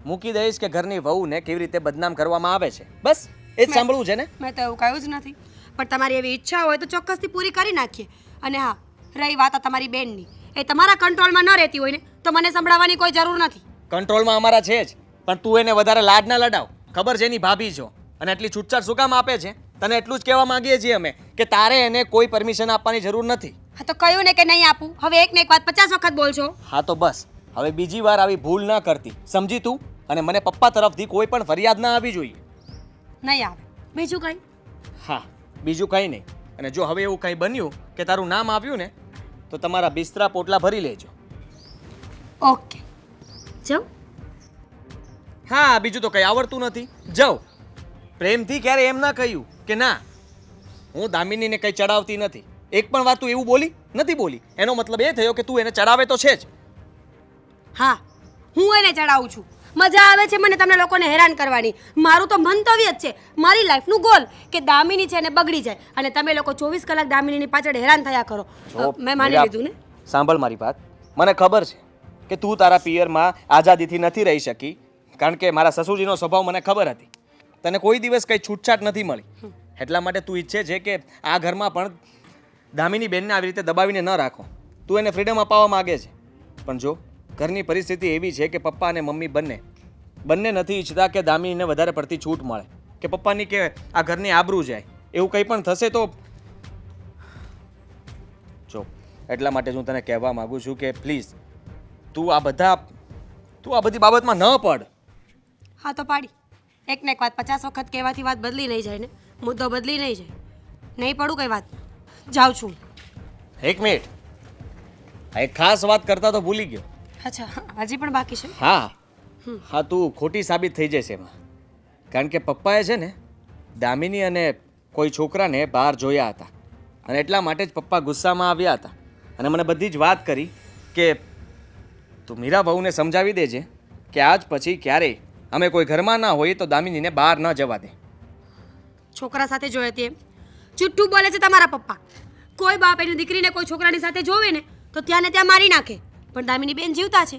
મૂકી દઈશ કે ઘરની વહુને કેવી રીતે બદનામ કરવામાં આવે છે. બસ એ જ સાંભળવું છે ને? મેં તો એવું કહ્યું જ નથી, પણ તમારી એવી ઈચ્છા હોય તો ચોક્કસથી પૂરી કરી નાખીએ. અને હા, રહી વાત આ તમારી બેનની, એ તમારા કંટ્રોલમાં ન રહેતી હોય ને તો મને સંભળાવવાની કોઈ જરૂર નથી. કંટ્રોલમાં અમારા છે જ, પણ તું એને વધારે લાડ ના લડાવ. ખબર છે એની ભાભી છો અને આટલી છૂટછાટ શું કામ આપે છે? તને એટલું જ કહેવા માંગીએ છીએ અમે કે તારે એને કોઈ પરમિશન આપવાની જરૂર નથી. હા તો કહ્યું ને કે નહીં આપું. હવે એક ને એક વાત 50 વખત બોલશો. હા તો બસ હવે બીજી વાર આવી ભૂલ ના કરતી, સમજી તું? અને મને પપ્પા તરફથી કોઈ પણ ફરિયાદ ના આવવી જોઈએ. નહીં આવે. બીજું કંઈ? હા, બીજું કંઈ નહીં. અને જો હવે એવું કંઈ બન્યું કે તારું નામ આવ્યું ને તો તમારા બિસ્તરા પોટલા ભરી લેજો. ઓકે. જાઉં? હા, બીજું તો કંઈ આવડતું નથી. જાઓ. પ્રેમથી ક્યારે એમ ના કહ્યું કે ના હું દામિનીને કંઈ ચડાવતી નથી. એક પણ વાત તું એવું બોલી નથી બોલી. એનો મતલબ એ થયો કે તું એને ચડાવે તો છે જ. હા, હું એને ચડાવું છું. મજા આવે છે મને તમને લોકોને હેરાન કરવાની. મારું તો મંતવ્ય જ છે, મારી લાઈફનું ગોલ કે દામિની છે ને બગડી જાય અને તમે લોકો 24 કલાક દામિનીની પાછળ હેરાન થયા કરો. મેં માની લીધું ને. સાંભળ મારી વાત. મને ખબર છે કે તું તારા પિયરમાં આઝાદીથી નથી રહી શકી, કારણ કે મારા સસુરજીનો સ્વભાવ મને ખબર હતી. તને કોઈ દિવસ કંઈ છૂટછાટ નથી મળી. એટલા માટે તું ઈચ્છે છે કે આ ઘરમાં પણ દામિની બેનને આવી રીતે દબાવીને ન રાખો. તું એને ફ્રીડમ અપાવવા માગે છે. પણ જો ઘરની પરિસ્થિતિ એવી છે કે પપ્પા અને મમ્મી બંને નથી ઈચ્છતા કે દામિનીને વધારે પડતી છૂટ મળે, કે પપ્પાની કે આ ઘરની આબરૂ જાય. એવું કંઈ પણ થશે તો જો એટલા માટે હું તને કહેવા માગું છું કે પ્લીઝ તું આ બધી બાબતમાં ન પડ. હા તો પાડી. એક ને એક વાત 50 વખત કહેવાથી વાત બદલી નહીં જાય ને, મુદ્દો બદલી નહીં જાય. નહીં પડું કઈ વાત. જાઉં છું. એક મિનિટ, આ એક ખાસ વાત કરતા તો ભૂલી ગયો. અચ્છા, હજી પણ બાકી છે? હા હા, તું ખોટી સાબિત થઈ જશે એમાં. કારણ કે પપ્પાએ છે ને દામિની અને કોઈ છોકરાને બહાર જોયા હતા અને એટલા માટે જ પપ્પા ગુસ્સામાં આવ્યા હતા અને મને બધી જ વાત કરી કે તું મીરા બહુને સમજાવી દેજે કે આજ પછી ક્યારેય અમે કોઈ ઘરમાં ના હોઈએ તો દામિનીને બહાર ન જવા દે. છોકરા સાથે જોયે તે જુઠ્ઠું બોલે છે તમારા પપ્પા. કોઈ બાપ એની દીકરીને કોઈ છોકરાની સાથે જોવે ને તો ત્યાં ને ત્યાં મારી નાખે, પણ દામિની બેન જીવતા છે.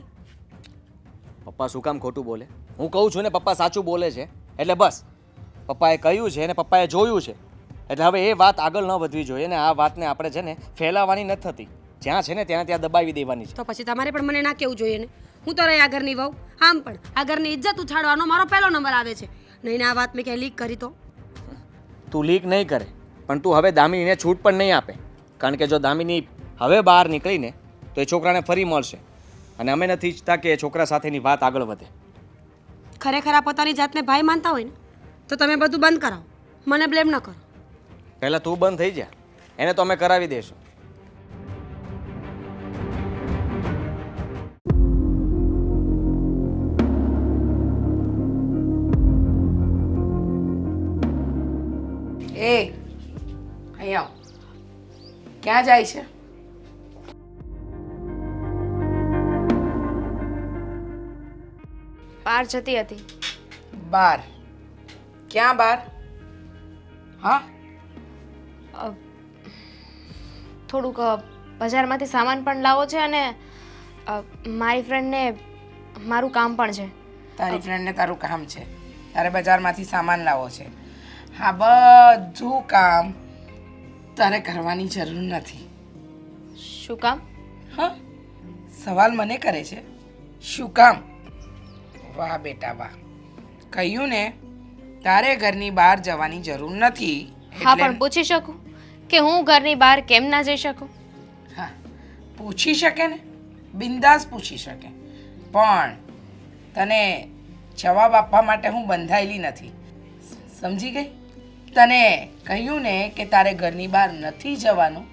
પપ્પા શું કામ ખોટું બોલે? હું કહું છું ને પપ્પા સાચું બોલે છે. એટલે બસ પપ્પાએ કહ્યું છે અને પપ્પાએ જોયું છે, એટલે હવે એ વાત આગળ ન વધવી જોઈએ ને આ વાતને આપણે છે ને ફેલાવવાની નથી થતી. જ્યાં છે ને ત્યાં દબાવી દેવાની છે. તો પછી તમારે પણ મને ના કહેવું જોઈએ ને. હું તો રહી આ ઘરની વહુ. આમ પણ આ ઘરની ઇજ્જત ઉછાળવાનો મારો પહેલો નંબર આવે છે. નહીં ને આ વાત મેં ક્યાંય લીક કરી તો? તું લીક નહીં કરે, પણ તું હવે દામિનીને છૂટ પણ નહીં આપે. કારણ કે જો દામિની હવે બહાર નીકળીને તો એ છોકરાને ફરી મળશે અને અમે નથી ઈચ્છતા કે એ છોકરા સાથેની વાત આગળ વધે. ખરેખર આ પોતાની જાતને ભાઈ માનતા હોય ને તો તમે બધું બંધ કરાવો, મને બ્લેમ ન કરો. પહેલાં તું બંધ થઈ જા, એને તો અમે કરાવી દઈશું. એ અહીં આવ. ક્યાં જાય છે? બહાર જતી હતી. બાર? ક્યાં બાર? હા, થોડુંક બજારમાંથી સામાન પણ લાવો છે અને મારી ફ્રેન્ડને મારું કામ પણ છે. તારી ફ્રેન્ડને તારું કામ છે, તારે બજારમાંથી સામાન લાવવો છે. હા, બધું કામ તારે કરવાની જરૂર નથી. શું કામ? હા, સવાલ મને કરે છે શું કામ? વાહ બેટા વાહ, કહ્યું ને તારે ઘરની બહાર જવાની જરૂર નથી. હા, પણ પૂછી શકું કે હું ઘરની બહાર કેમ ના જઈ શકું? હા, પૂછી શકે ને, બિંદાસ પૂછી શકે, પણ તને જવાબ આપવા માટે હું બંધાયેલી નથી. સમજી ગઈ? તને કહ્યું ને કે તારે ઘરની બહાર નથી જવાનું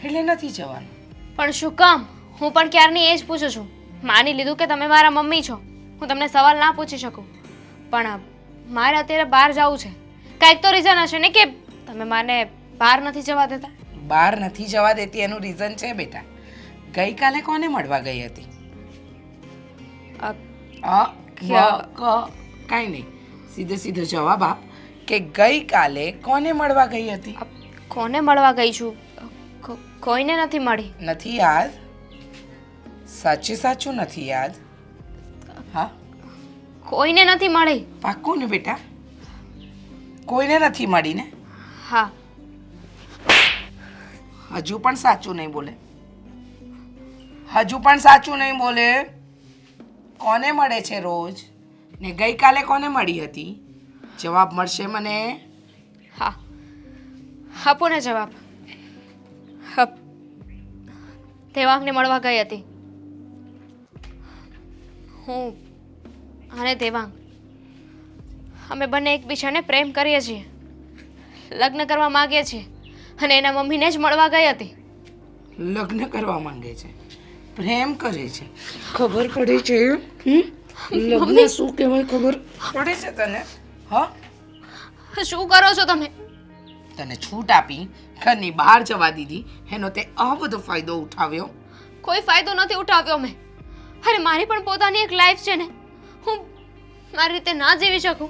એટલે નથી જવાનું. પણ શું કામ? હું પણ ક્યારની એ જ પૂછું છું. માની લીધું કે તમે મારા મમ્મી છો, હું તમને સવાલ ના પૂછી શકું, પણ મારે અત્યારે બહાર જવું છે. કાંઈક તો રીઝન હશે ને કે તમે મને બહાર નથી જવા દેતા. બહાર નથી જવા દેતી એનું રીઝન છે બેટા. ગઈકાલે કોને મળવા ગઈ હતી? કાંઈ નહીં, સીધો જવાબ આપ કે ગઈકાલે કોને મળવા ગઈ હતી? કોને મળવા ગઈ છું? કોઈને નથી મળી. નથી યાદ? સાચું નથી યાદ? હા, કોઈને નથી મળી. પાક્કું ને બેટા? કોઈને નથી મળી ને? હા. હજુ પણ સાચું નહીં બોલે? હજુ પણ સાચું નહીં બોલે? કોને મળે છે રોજ ને ગઈકાલે કોને મળી હતી? જવાબ મળશે મને? હા, આપો ને જવાબ. દેવાંગને મળવા ગઈ હતી. હું અને દેવાંગ અમે બંને એકબીજાને પ્રેમ કરીએ છીએ, લગ્ન કરવા માંગીએ છીએ અને એના મમ્મીને જ મળવા ગઈ હતી. લગ્ન કરવા માંગે છે, પ્રેમ કરે છે, ખબર પડે છે? લગ્ન શું કહેવાય ખબર પડે છે તને? હા, શું કરો છો તમે? તને છૂટ આપી, ઘરની બહાર જવા દીધી, એનો તે આ બધો ફાયદો ઉઠાવ્યો. કોઈ ફાયદો નથી ઉઠાવ્યો મેં. અરે મારી પણ પોતાની એક લાઈફ છે ને, હું મારી રીતે ના જીવી શકું?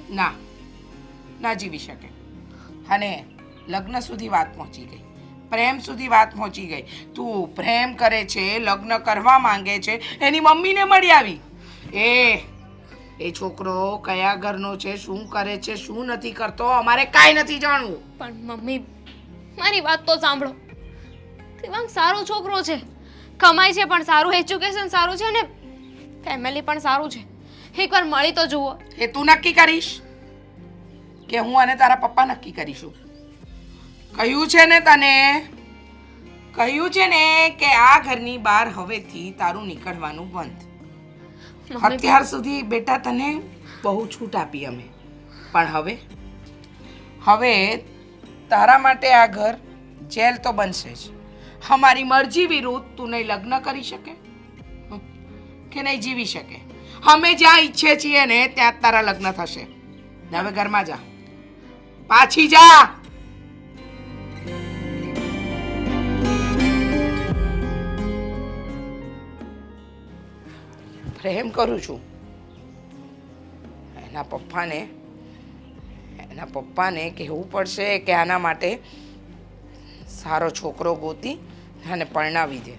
ના જીવી શકે. અને લગ્ન સુધી વાત પહોંચી ગઈ, પ્રેમ સુધી વાત પહોંચી ગઈ. તું પ્રેમ કરે છે, લગ્ન કરવા માંગે છે, એની મમ્મીને મળી આવી. એ છોકરો કયા ઘરનો છે, શું કરે છે, શું નથી કરતો, અમારે કાંઈ નથી જાણવું. પણ મમ્મી, મારી વાત તો સાંભળો. દેવાંગ સારો છોકરો છે, કમાય છે, પણ સારું એજ્યુકેશન સારું છે ને ફેમિલી પણ સારું છે. એકવાર મળી તો જુઓ. એ તું નક્કી કરીશ કે હું અને તારા પપ્પા નક્કી કરીશું? કહ્યું છે ને તને, કહ્યું છે ને કે આ ઘરની બહાર હવેથી તારું નીકળવાનું બંધ. અત્યાર સુધી બેટા તને બહુ છૂટ આપી અમે, પણ હવે તારા માટે આ ઘર જેલ તો બનશે જ. અમારી મરજી વિરુદ્ધ તું નહીં લગ્ન કરી શકે કે નહીં જીવી શકે. અમે જ્યાં ઈચ્છે છીએ ને ત્યાં જ તારા લગ્ન થશે. ને હવે ઘરમાં જા, પાછી જા. પ્રેમ કરું છું. એના પપ્પાને કહેવું પડશે કે આના માટે સારો છોકરો ગોતી અને પરણાવી દે.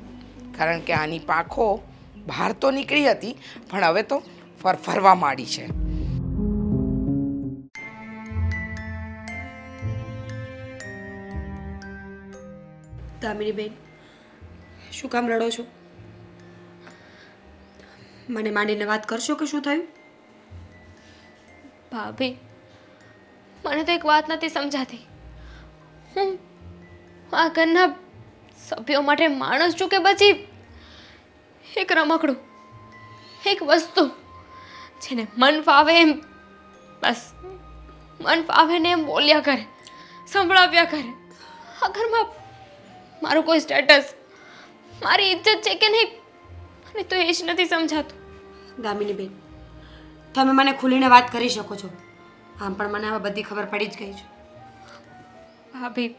કારણ કે આની પાંખો બહાર તો નીકળી હતી, પણ હવે તો ફરફરવા માંડી છે. દામિનીબેન, શું કામ રડો છો? મને માંડીને વાત કરશો કે શું થયું? ભાભી, મને તો એક વાત નથી સમજાતી. હું આ ઘરના સભ્યો માટે માણસ છું કે પછી એક રમકડું, એક વસ્તુ જેને મન ફાવે એમ, બસ મન ફાવે ને એમ બોલ્યા કરે, સંભળાવ્યા કરે. આ ઘરમાં મારું કોઈ સ્ટેટસ, મારી ઇજ્જત છે કે નહીં, મને તો એ જ નથી સમજાતું. દામિનીબેન, તમે મને ખુલીને વાત કરી શકો છો. આમ પણ મને હવે બધી ખબર પડી જ ગઈ છે. ભાભી,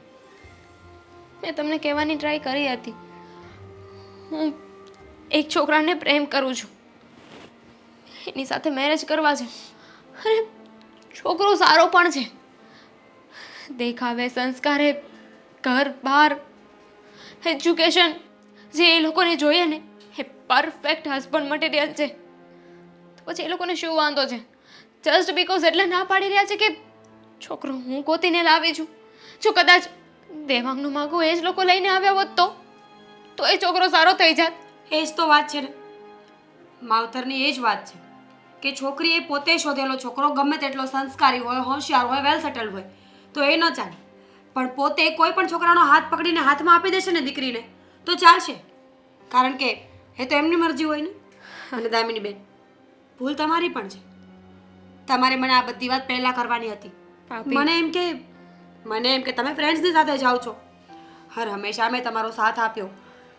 મેં તમને કહેવાની ટ્રાય કરી હતી. હું એક છોકરાને પ્રેમ કરું છું, એની સાથે મેરેજ કરવા છે. અને છોકરો સારો પણ છે, દેખાવે, સંસ્કારે, ઘર બહાર, એજ્યુકેશન, જે એ લોકોને જોઈએ ને એ પરફેક્ટ હસબન્ડ મટીરિયલ છે. તો પછી એ લોકોને શું વાંધો છે? જસ્ટ બીકોઝ એટલે ના પાડી રહ્યા છે કે છોકરો હું ગોતીને લાવી છું. જો કદાચ દેવાંગનું માગું એ જ લોકો લઈને આવ્યા હોત તો એ છોકરો સારો થઈ જાત. એ જ તો વાત છે ને, માવતરની એ જ વાત છે કે છોકરી એ પોતે શોધેલો છોકરો ગમે તેટલો સંસ્કારી હોય, હોશિયાર હોય, વેલ સેટલ્ડ હોય તો એ ન ચાલે. પણ પોતે કોઈ પણ છોકરાનો હાથ પકડીને હાથમાં આપી દેશે ને દીકરીને તો ચાલશે, કારણ કે એ તો એમની મરજી હોય ને. અને દામિનીબેન, ભૂલ તમારી પણ છે. તમારે મને આ બધી વાત પહેલાં કરવાની હતી. મને એમ કે તમે ફ્રેન્ડ્સની સાથે જાઓ છો. હર હંમેશા મેં તમારો સાથ આપ્યો,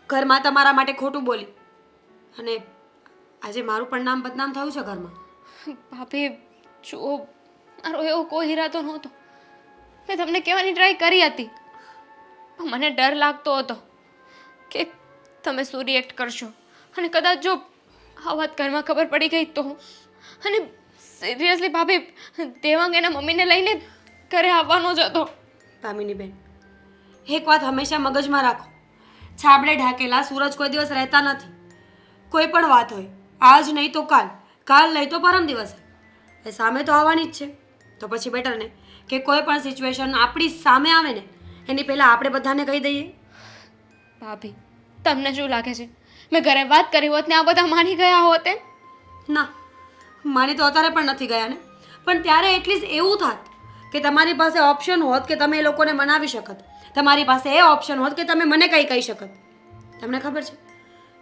ઘરમાં તમારા માટે ખોટું બોલી, અને આજે મારું પણ નામ બદનામ થયું છે ઘરમાં. ભાભી જુઓ, મારો એવો કોઈ ઈરાદો નહોતો. મેં તમને કહેવાની ટ્રાય કરી હતી, પણ મને ડર લાગતો હતો કે તમે શું રિએક્ટ કરશો, અને કદાચ જો આ વાત ઘરમાં ખબર પડી ગઈ તો. અને સિરિયસલી ભાભી, દેવાંગ એના મમ્મીને લઈને ઘરે આવવાનો જ હતો. દામિનીબેન, એક વાત હંમેશા મગજમાં રાખો, છાબડે ઢાકેલા સૂરજ કોઈ દિવસ રહેતા નથી. કોઈ પણ વાત હોય, આજ નહીં તો કાલ, કાલ નહીં તો પરમ દિવસે એ સામે તો આવવાની જ છે. તો પછી બેટર ને કે કોઈ પણ સિચ્યુએશન આપણી સામે આવે ને એની પહેલાં આપણે બધાને કહી દઈએ. ભાભી, તમને શું લાગે છે મેં ઘરે વાત કરી હોત ને આ બધા માની ગયા હોત એમ? ના, માની તો અત્યારે પણ નથી ગયા ને, પણ ત્યારે એટલીસ્ટ એવું થાત કે તમારી પાસે ઓપ્શન હોત કે તમે એ લોકોને મનાવી શકત. તમારી પાસે એ ઓપ્શન હોત કે તમે મને કંઈ કહી શકત. તમને ખબર છે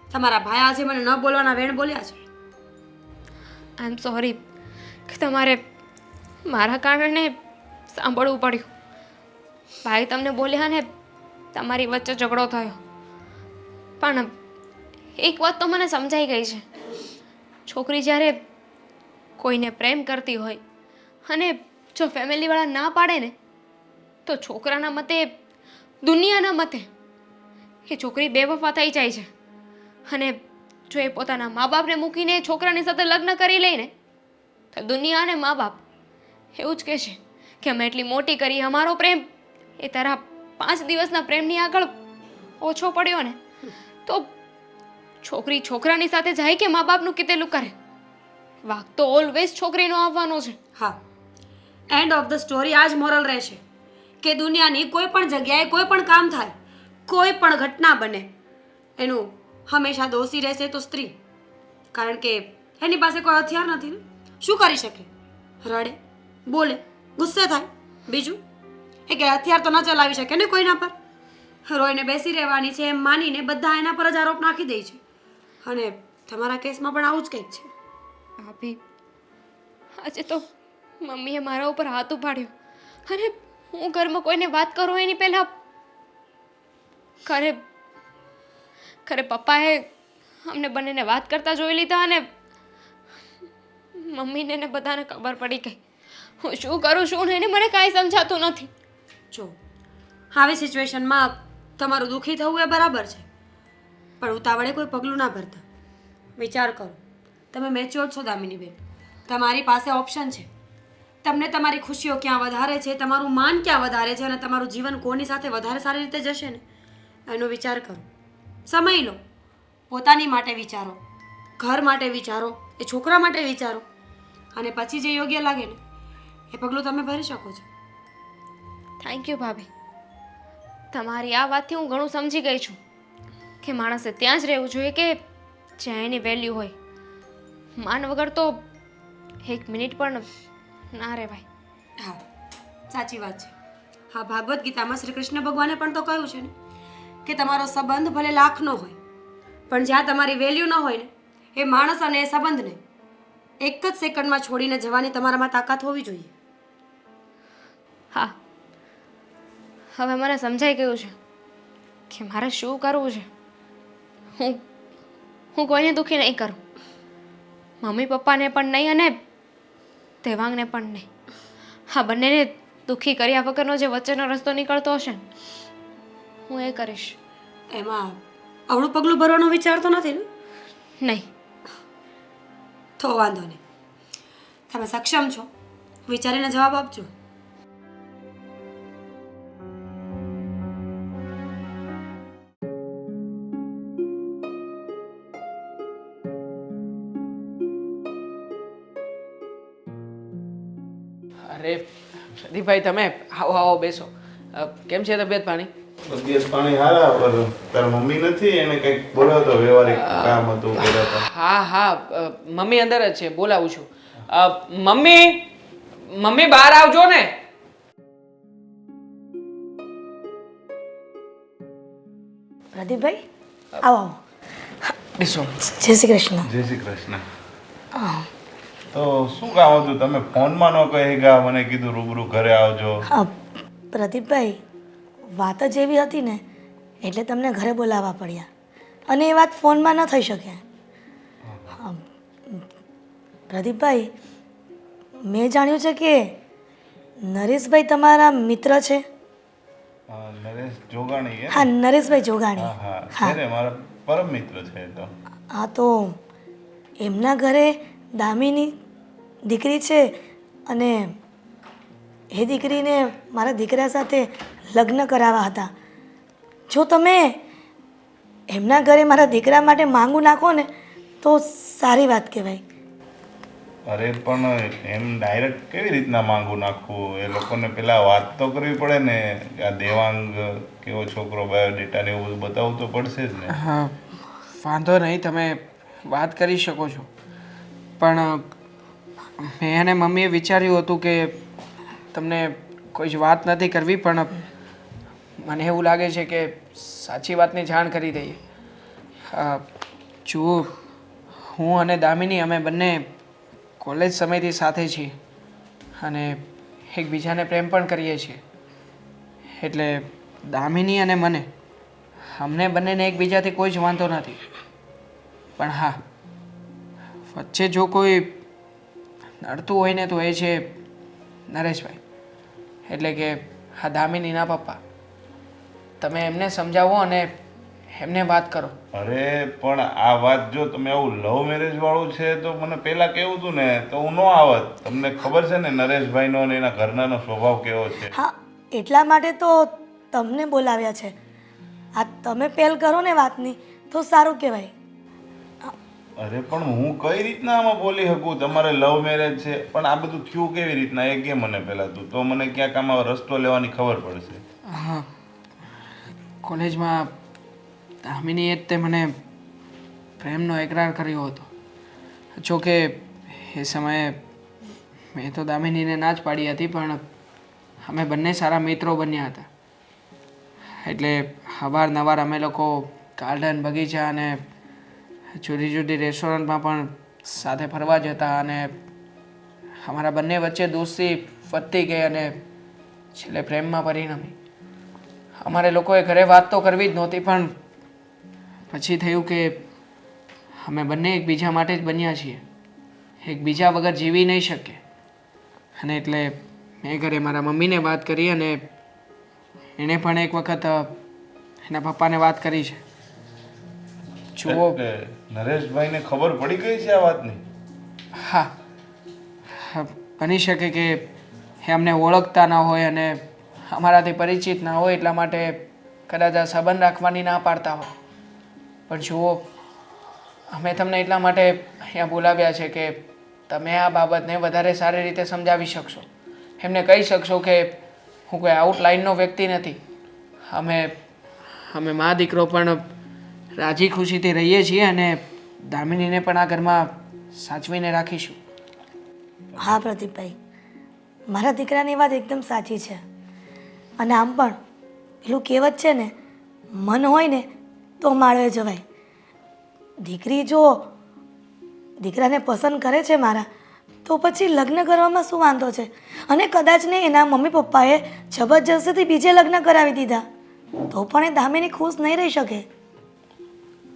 તમારા ભાઈ આજે મને ન બોલવાના વેણ બોલ્યા છે. આઈ એમ સોરી કે તમારે મારા કારણે સાંભળવું પડ્યું. ભાઈ તમને બોલ્યા ને તમારી વચ્ચે ઝઘડો થયો. પણ એક વાત તો મને સમજાઈ ગઈ છે. છોકરી જ્યારે કોઈને પ્રેમ કરતી હોય અને જો ફેમિલીવાળા ના પાડે ને તો છોકરાના મતે દુનિયાના મતે એ છોકરી બેવફા થઈ જાય છે. અને જો એ પોતાના મા બાપને મૂકીને છોકરાની સાથે લગ્ન કરી લઈને તો દુનિયા અને મા બાપ એવું જ કહેશે કે અમે એટલી મોટી કરી, અમારો પ્રેમ એ તારા 5 દિવસના પ્રેમની આગળ ઓછો પડ્યો ને. તો છોકરી છોકરાની સાથે જાય કે મા બાપનું કીધેલું કરે, વાંક તો ઓલવેઝ છોકરીનો આવવાનો છે. હા, એન્ડ ઓફ ધ સ્ટોરી આ જ મોરલ રહેશે કે દુનિયાની કોઈ પણ જગ્યાએ કોઈ પણ કામ થાય, કોઈ પણ ઘટના બને, એનું હંમેશા દોષી રહેશે તો સ્ત્રી. કારણ કે એની પાસે કોઈ હથિયાર નથી ને. શું કરી શકે? રડે, બોલે, ગુસ્સે થાય. બીજું એ કે હથિયાર તો ન ચલાવી શકે ને કોઈના પર. રોઈને બેસી રહેવાની છે એમ માનીને બધા એના પર જ આરોપ નાખી દે છે. અને તમારા કેસમાં પણ આવું જ કંઈક છે. ભાભી, આજે તો મમ્મીએ મારા ઉપર હાથ ઉપાડ્યો અને હું ઘરમાં કોઈને વાત કરું એની પહેલાં ખરે પપ્પાએ અમને બંનેને વાત કરતા જોઈ લીધા અને મમ્મીને ને બધાને ખબર પડી ગઈ. હું શું કરું શું નહીં મને કાંઈ સમજાતું નથી. જો આવી સિચ્યુએશનમાં તમારું દુઃખી થવું એ બરાબર છે, પણ ઉતાવળે કોઈ પગલું ના ભરતા. વિચાર કરો, તમે મેચ્યોર છો દામિની બેન, તમારી પાસે ઓપ્શન છે. તમને તમારી ખુશીઓ ક્યાં વધારે છે, તમારું માન ક્યાં વધારે છે અને તમારું જીવન કોની સાથે વધારે સારી રીતે જશે ને એનો વિચાર કરો. સમય લો, પોતાની માટે વિચારો, ઘર માટે વિચારો, એ છોકરા માટે વિચારો અને પછી જે યોગ્ય લાગે ને એ પગલું તમે ભરી શકો છો. થેન્ક યુ ભાભી. તમારી આ વાતથી હું ઘણું સમજી ગઈ છું કે માણસે ત્યાં જ રહેવું જોઈએ કે જ્યાં એની વેલ્યુ હોય. માન વગર તો 1 મિનિટ પણ ના રહેવાય. હા, સાચી વાત છે. હા, ભાગવદ્ ગીતામાં શ્રી કૃષ્ણ ભગવાને પણ તો કહ્યું છે ને કે તમારો સંબંધ ભલે લાખનો હોય પણ જ્યાં તમારી વેલ્યુ ન હોય ને એ માણસ અને એ સંબંધને એક જ સેકન્ડમાં છોડીને જવાની તમારામાં તાકાત હોવી જોઈએ. હા, હવે મને સમજાઈ ગયું છે કે મારે શું કરવું છે. હું કોઈને દુઃખી નહીં કરું, મમ્મી પપ્પાને પણ નહીં અને દેવાંગને પણ નહીં. હા, બંનેને દુઃખી કર્યા વગરનો જે વચ્ચેનો રસ્તો નીકળતો હશે ને હું એ કરીશ. એમાં આવડું પગલું ભરવાનો વિચાર તો નથી ને? નહીં. તો વાંધો નહીં, તમે સક્ષમ છો, વિચારીને જવાબ આપજો. અરે પ્રદીપભાઈ, તમે આવો આવો બેસો. કેમ છે તબિયત પાણી? તબિયત પાણી હારા, પર તારા મમ્મી નથી, એને કંઈક બોલાવતો, વ્યવહારિક કામ હતું કર્યા હતા. હા હા, મમ્મી અંદર જ છે, બોલાવું છું. મમ્મી બહાર આવજો ને. પ્રદીપભાઈ આવો આવો. બેસો. જય શ્રી કૃષ્ણ. જય શ્રી કૃષ્ણ. તો શું કામ હતું? તમે ફોનમાં ન કહી ગયા, મને કીધું રૂબરૂ ઘરે આવજો. હા પ્રદીપભાઈ, વાત જ એવી હતી ને એટલે તમને ઘરે બોલાવવા પડ્યા અને એ વાત ફોનમાં ન થઈ શકે. હા, પ્રદીપભાઈ, મેં જાણ્યું છે કે નરેશભાઈ તમારા મિત્ર છે. નરેશ જોગાણી કે? હા, નરેશભાઈ જોગાણી. હા હા, છે ને, મારા પરમ મિત્ર છે એ તો. હા, તો એમના ઘરે દામિની દીકરી છે અને એ દીકરીને મારા દીકરા સાથે લગ્ન કરાવવા હતા. જો તમે એમના ઘરે મારા દીકરા માટે માંગુ નાખો ને તો સારી વાત કહેવાય. અરે પણ એમ ડાયરેક્ટ કેવી રીતના માંગુ નાખવું? એ લોકોને પેલા વાત તો કરવી પડે ને, આ દેવાંગ કેવો છોકરો, બાયોડેટા ને એવું બધું બતાવવું તો પડશે જ ને. હા, વાંધો નહીં, તમે વાત કરી શકો છો. પણ મેં અને મમ્મીએ વિચાર્યું હતું કે તમને કોઈ જ વાત નથી કરવી, પણ મને એવું લાગે છે કે સાચી વાતની જાણ કરી દઈએ. જુઓ, હું અને દામિની અમે બંને કોલેજ સમયથી સાથે છીએ અને એકબીજાને પ્રેમ પણ કરીએ છીએ. એટલે દામિની અને મને અમને બંનેને એકબીજાથી કોઈ જ વાંધો નથી. પણ હા, વચ્ચે જો કોઈ નડતું હોય ને તો એ છે નરેશભાઈ, એટલે કે હા દામિનીના પપ્પા. તમે એમને સમજાવો અને એમને વાત કરો. અરે પણ આ વાત જો તમે આવું લવ મેરેજ વાળું છે તો મને પહેલા કેવું હતું ને તો હું ન આવત. તમને ખબર છે ને નરેશભાઈનો અને એના ઘરનાનો સ્વભાવ કેવો છે. હા, એટલા માટે તો તમને બોલાવ્યા છે. આ તમે પહેલ કરો ને વાતની તો સારું કહેવાય. અરે પણ હું કઈ રીતના આમાં બોલી શકું? તમારે લવ મેરેજ છે પણ આ બધું થયું કેવી રીતના એ કે મને પહેલા તું તો મને ક્યાંક આમાં રસ્તો લેવાની ખબર પડશે. હા, કોલેજમાં દામિનીએ જ તે મને પ્રેમનો એકરાર કર્યો હતો. જોકે એ સમયે મેં તો દામિનીને ના જ પાડી હતી, પણ અમે બંને સારા મિત્રો બન્યા હતા. એટલે અવારનવાર અમે લોકો ગાર્ડન, બગીચા અને જુદી જુદી રેસ્ટોરન્ટમાં પણ સાથે ફરવા જતા અને અમારા બંને વચ્ચે દોસ્તી વધતી ગઈ અને છેલ્લે પ્રેમમાં પરિણમી. અમારે લોકોએ ઘરે વાત તો કરવી જ નહોતી, પણ પછી થયું કે અમે બંને એકબીજા માટે જ બન્યા છીએ, એકબીજા વગર જીવી નહીં શકીએ. અને એટલે મેં ઘરે મારા મમ્મીને વાત કરી અને એણે પણ એક વખત એના પપ્પાને વાત કરી છે. જુઓ, એટલે નરેશભાઈને ખબર પડી ગઈ છે આ વાતની? હા, બની શકે કે એ અમને ઓળખતા ના હોય અને અમારાથી પરિચિત ના હોય, એટલા માટે કદાચ આ સંબંધ રાખવાની ના પાડતા હોય. પણ જુઓ, અમે તમને એટલા માટે અહીંયા બોલાવ્યા છે કે તમે આ બાબતને વધારે સારી રીતે સમજાવી શકશો. એમને કહી શકશો કે હું કોઈ આઉટલાઇનનો વ્યક્તિ નથી. અમે મા દીકરો પણ રાજી ખુશીથી રહીએ છીએ અને દામિનીને પણ આ ઘરમાં સાચવીને રાખીશું. હા પ્રદીપભાઈ, મારા દીકરાની વાત એકદમ સાચી છે. અને આમ પણ પેલું કહેવત છે ને, મન હોય ને તો માળવે જવાય. દીકરી જો દીકરાને પસંદ કરે છે મારા, તો પછી લગ્ન કરવામાં શું વાંધો છે? અને કદાચ ને એના મમ્મી પપ્પાએ જબરજસ્તીથી બીજે લગ્ન કરાવી દીધા તો પણ એ દામિની ખુશ નહીં રહી શકે.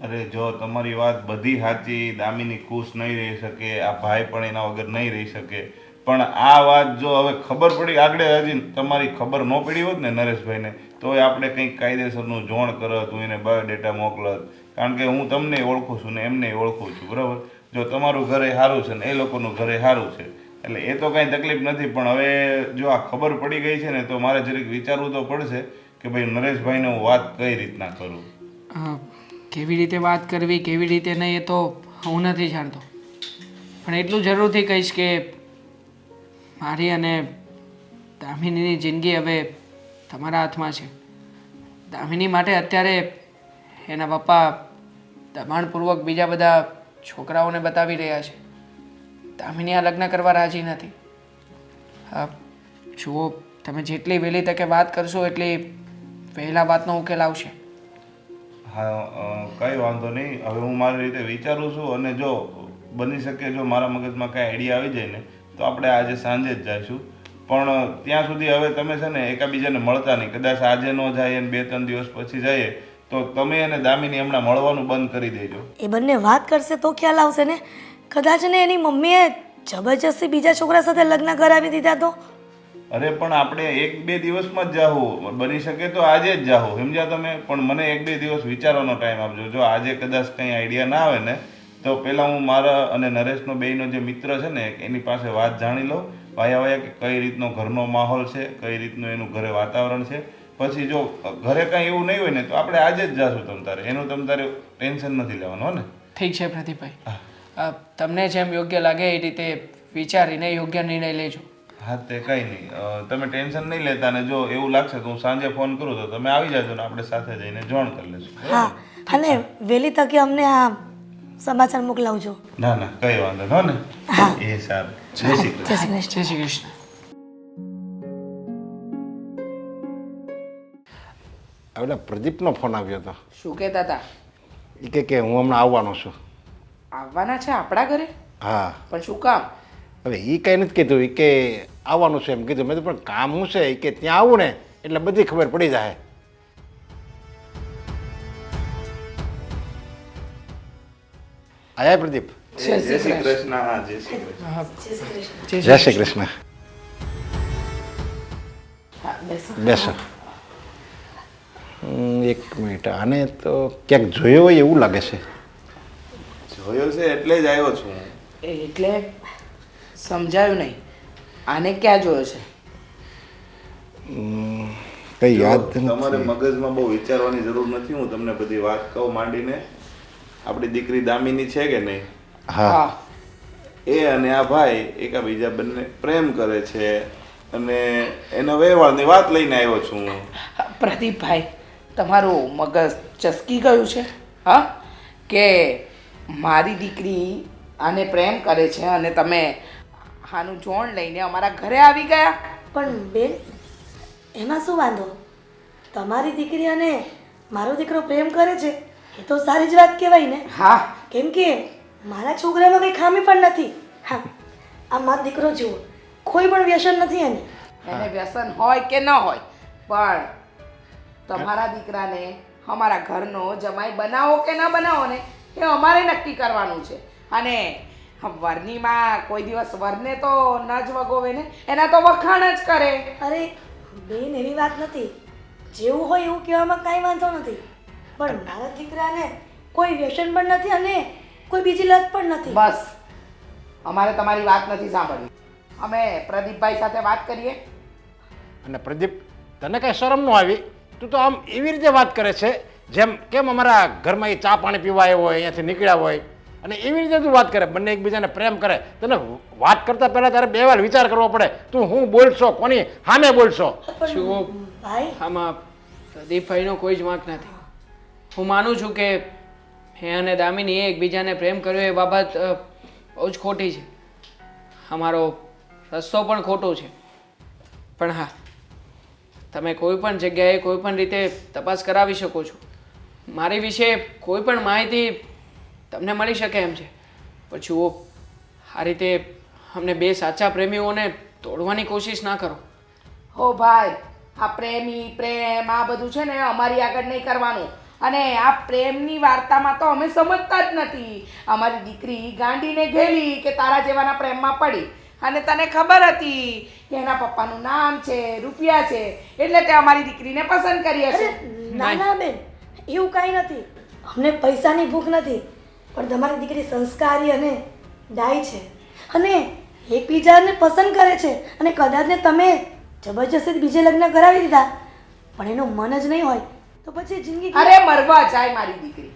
અરે જો તમારી વાત બધી સાચી, દામિની ખુશ નહીં રહી શકે, આ ભાઈ પણ એના વગર નહીં રહી શકે. પણ આ વાત જો હવે ખબર પડી, આગળ હજી તમારી ખબર ન પડી હોત ને નરેશભાઈને, તો આપણે કંઈક કાયદેસરનું જોણ કરત, હું એને બાયોડેટા મોકલત. કારણ કે હું તમને ઓળખું છું ને એમને ઓળખું છું, બરાબર? જો તમારું ઘરે સારું છે ને એ લોકોનું ઘરે સારું છે એટલે એ તો કાંઈ તકલીફ નથી. પણ હવે જો આ ખબર પડી ગઈ છે ને તો મારે જરીક વિચારવું તો પડશે કે ભાઈ નરેશભાઈને હું વાત કઈ રીતના કરું. કેવી રીતે વાત કરવી, કેવી રીતે નહીં, એ તો હું નથી જાણતો. પણ એટલું જરૂરથી કહીશ કે મારી અને દામિનીની જિંદગી હવે તમારા હાથમાં છે. દામિની માટે અત્યારે એના પપ્પા દબાણપૂર્વક બીજા બધા છોકરાઓને બતાવી રહ્યા છે. દામિની આ લગ્ન કરવા રાજી નથી. જુઓ, તમે જેટલી વહેલી તકે વાત કરશો એટલી વહેલા વાતનો ઉકેલ આવશે. હા, કંઈ વાંધો નહીં. હવે હું મારી રીતે વિચારું છું અને જો બની શકે જો મારા મગજમાં કાંઈ આઈડિયા આવી જાય ને તો આપણે આજે સાંજે જ જઈશું. પણ ત્યાં સુધી હવે તમે છે ને એકાબીજાને મળતા નહીં. કદાચ આજે ન જાય અને 2-3 દિવસ પછી જઈએ તો તમે અને દામિની હમણાં મળવાનું બંધ કરી દેજો. એ બંને વાત કરશે તો ખ્યાલ આવશે ને. કદાચ ને એની મમ્મીએ જબરજસ્તી બીજા છોકરા સાથે લગ્ન કરાવી દીધા તો? અરે પણ આપણે 1-2 દિવસમાં જ જાહું, બની શકે તો આજે જ જાહું, સમજ્યા તમે? પણ મને 1-2 દિવસ વિચારવાનો ટાઈમ આપજો. જો આજે કદાચ કંઈ આઈડિયા ના આવે ને તો પહેલાં હું મારા અને નરેશનો બેયનો જે મિત્ર છે ને એની પાસે વાત જાણી લઉં વાયા કે કઈ રીતનો ઘરનો માહોલ છે, કઈ રીતનું એનું ઘરે વાતાવરણ છે. પછી જો ઘરે કાંઈ એવું નહીં હોય ને તો આપણે આજે જ જાશું. તમ તારે એનું તમ તારે ટેન્શન નથી લેવાનું, હો ને? ઠીક છે પ્રદીપભાઈ, તમને જેમ યોગ્ય લાગે એ રીતે વિચારીને યોગ્ય નિર્ણય લેજો. હા, તે કંઈ નહીં, તમે ટેન્શન નહીં લેતા. ને જો એવું લાગશે તો હું સાંજે ફોન કરું તો તમે આવી જાજો ને આપણે સાથે જઈને જોઈન કરી લઈશું. હા, અને વહેલી તકે અમને આ સમાચાર મોકલાવજો. ના ના, કંઈ વાંધો નહીં, હો ને? હા. એ સારું. જય શ્રી કૃષ્ણ. જય શ્રી કૃષ્ણ. જય શ્રી કૃષ્ણ. એટલે પ્રદીપનો ફોન આવ્યો હતો. શું કહેતા હતા? એ કે હું હમણાં આવવાનો છું. આવવાના છે આપણા ઘરે? હા. પણ શું કામ? હવે એ કંઈ નથી કીધું. એ કે આવવાનું છે એમ કીધું. મેં તો પણ કામ શું છે? એ કે ત્યાં આવું ને એટલે બધી ખબર પડી જાય. આયા પ્રદીપ? જય શ્રી કૃષ્ણ. હા, જય શ્રી કૃષ્ણ. જય શ્રી કૃષ્ણ. હા, બેસો. બેસો. એક મિનિટ, આને તો ક્યાંક જોયો હોય એવું લાગે છે. જોયો છે એટલે જ આવ્યો છું. એટલે સમજાયું નહીં. આને ક્યાં જોયો છે? કઈ યાદ તમારે નથી. મગજમાં બહુ વિચારવાની જરૂર નથી. હું તમને બધી વાત કહું માંડીને. આપણી દીકરી દામિની છે કે નહીં, હા. એ અને આ ભાઈ એકાબીજા બંને પ્રેમ કરે છે અને એના વ્યવહારની વાત લઈને આવ્યો છું. પ્રદીપભાઈ, તમારું મગજ ચસકી ગયું છે? હા, કે મારી દીકરી આને પ્રેમ કરે છે અને તમે આનું જોણ લઈને અમારા ઘરે આવી ગયા? પણ બેન, એમાં શું વાંધો? તમારી દીકરી અને મારો દીકરો પ્રેમ કરે છે એ તો સારી જ વાત કહેવાય ને. હા. કેમ કે મારા છોકરામાં કંઈ ખામી પણ નથી. હા, આ મારો દીકરો જુઓ, કોઈ પણ વ્યસન નથી એને. એને વ્યસન હોય કે ન હોય, પણ તમારા દીકરાને અમારા ઘરનો જમાઈ બનાવો કે ન બનાવો ને એ અમારે નક્કી કરવાનું છે. અને વરની માં કોઈ દિવસ વરને તો ન જ વગોવે ને, એના તો વખાણ જ કરે. અરે બેન, એવી વાત નથી. જેવું હોય એવું કહેવામાં કાંઈ વાંધો નથી. પણ મારા દીકરાને કોઈ વ્યસન પણ નથી અને કોઈ બીજી લત પણ નથી. બસ, અમારે તમારી વાત નથી સાંભળવી. અમે પ્રદીપભાઈ સાથે વાત કરીએ. અને પ્રદીપ, તને કઈ શરમ ન આવી? તું તો આમ એવી રીતે વાત કરે છે જેમ કેમ અમારા ઘરમાં એ ચા પાણી પીવા આવ્યો હોય, અહીંયાથી નીકળ્યા હોય અને એવી રીતે તું વાત કરે. બંને એકબીજાને પ્રેમ કરે. તને વાત કરતા પહેલા તારે બે વાર વિચાર કરવો પડે. તું હું બોલશો, કોની સામે બોલશો? જુઓ, ભાઈ, આમાં પ્રદીપભાઈનો કોઈ જ વાંક નથી. હું માનું છું કે હે અને દામિનીએ એકબીજાને પ્રેમ કર્યો એ બાબત બહુ જ ખોટી છે. અમારો રસ્તો પણ ખોટો છે. પણ હા, તમે કોઈ પણ જગ્યાએ કોઈ પણ રીતે તપાસ કરાવી શકો છો. મારી વિશે કોઈ પણ માહિતી તમને મળી શકે એમ છે. પણ જુઓ, આ રીતે અમને બે સાચા પ્રેમીઓને તોડવાની કોશિશ ના કરો. હો ભાઈ, આ પ્રેમ આ બધું છે ને અમારી આગળ નહીં કરવાનું. અને આ પ્રેમની વાર્તામાં તો અમે સમજતા જ નથી. અમારી દીકરી ગાંડીને ગયેલી કે તારા જેવાના પ્રેમમાં પડી અને તને ખબર હતી કે એના પપ્પાનું નામ છે, રૂપિયા છે, એટલે તે અમારી દીકરીને પસંદ કરી હશે. ના ના બેન, એવું કાંઈ નથી. અમને પૈસાની ભૂખ નથી, પણ તમારી દીકરી સંસ્કારી અને ડાય છે અને એકબીજાને પસંદ કરે છે. અને કદાચ ને તમે જબરજસ્તી બીજે લગ્ન કરાવી દીધા પણ એનું મન જ નહીં હોય તો પછી જિંદગી અરે મરવા જાય મારી દીકરી.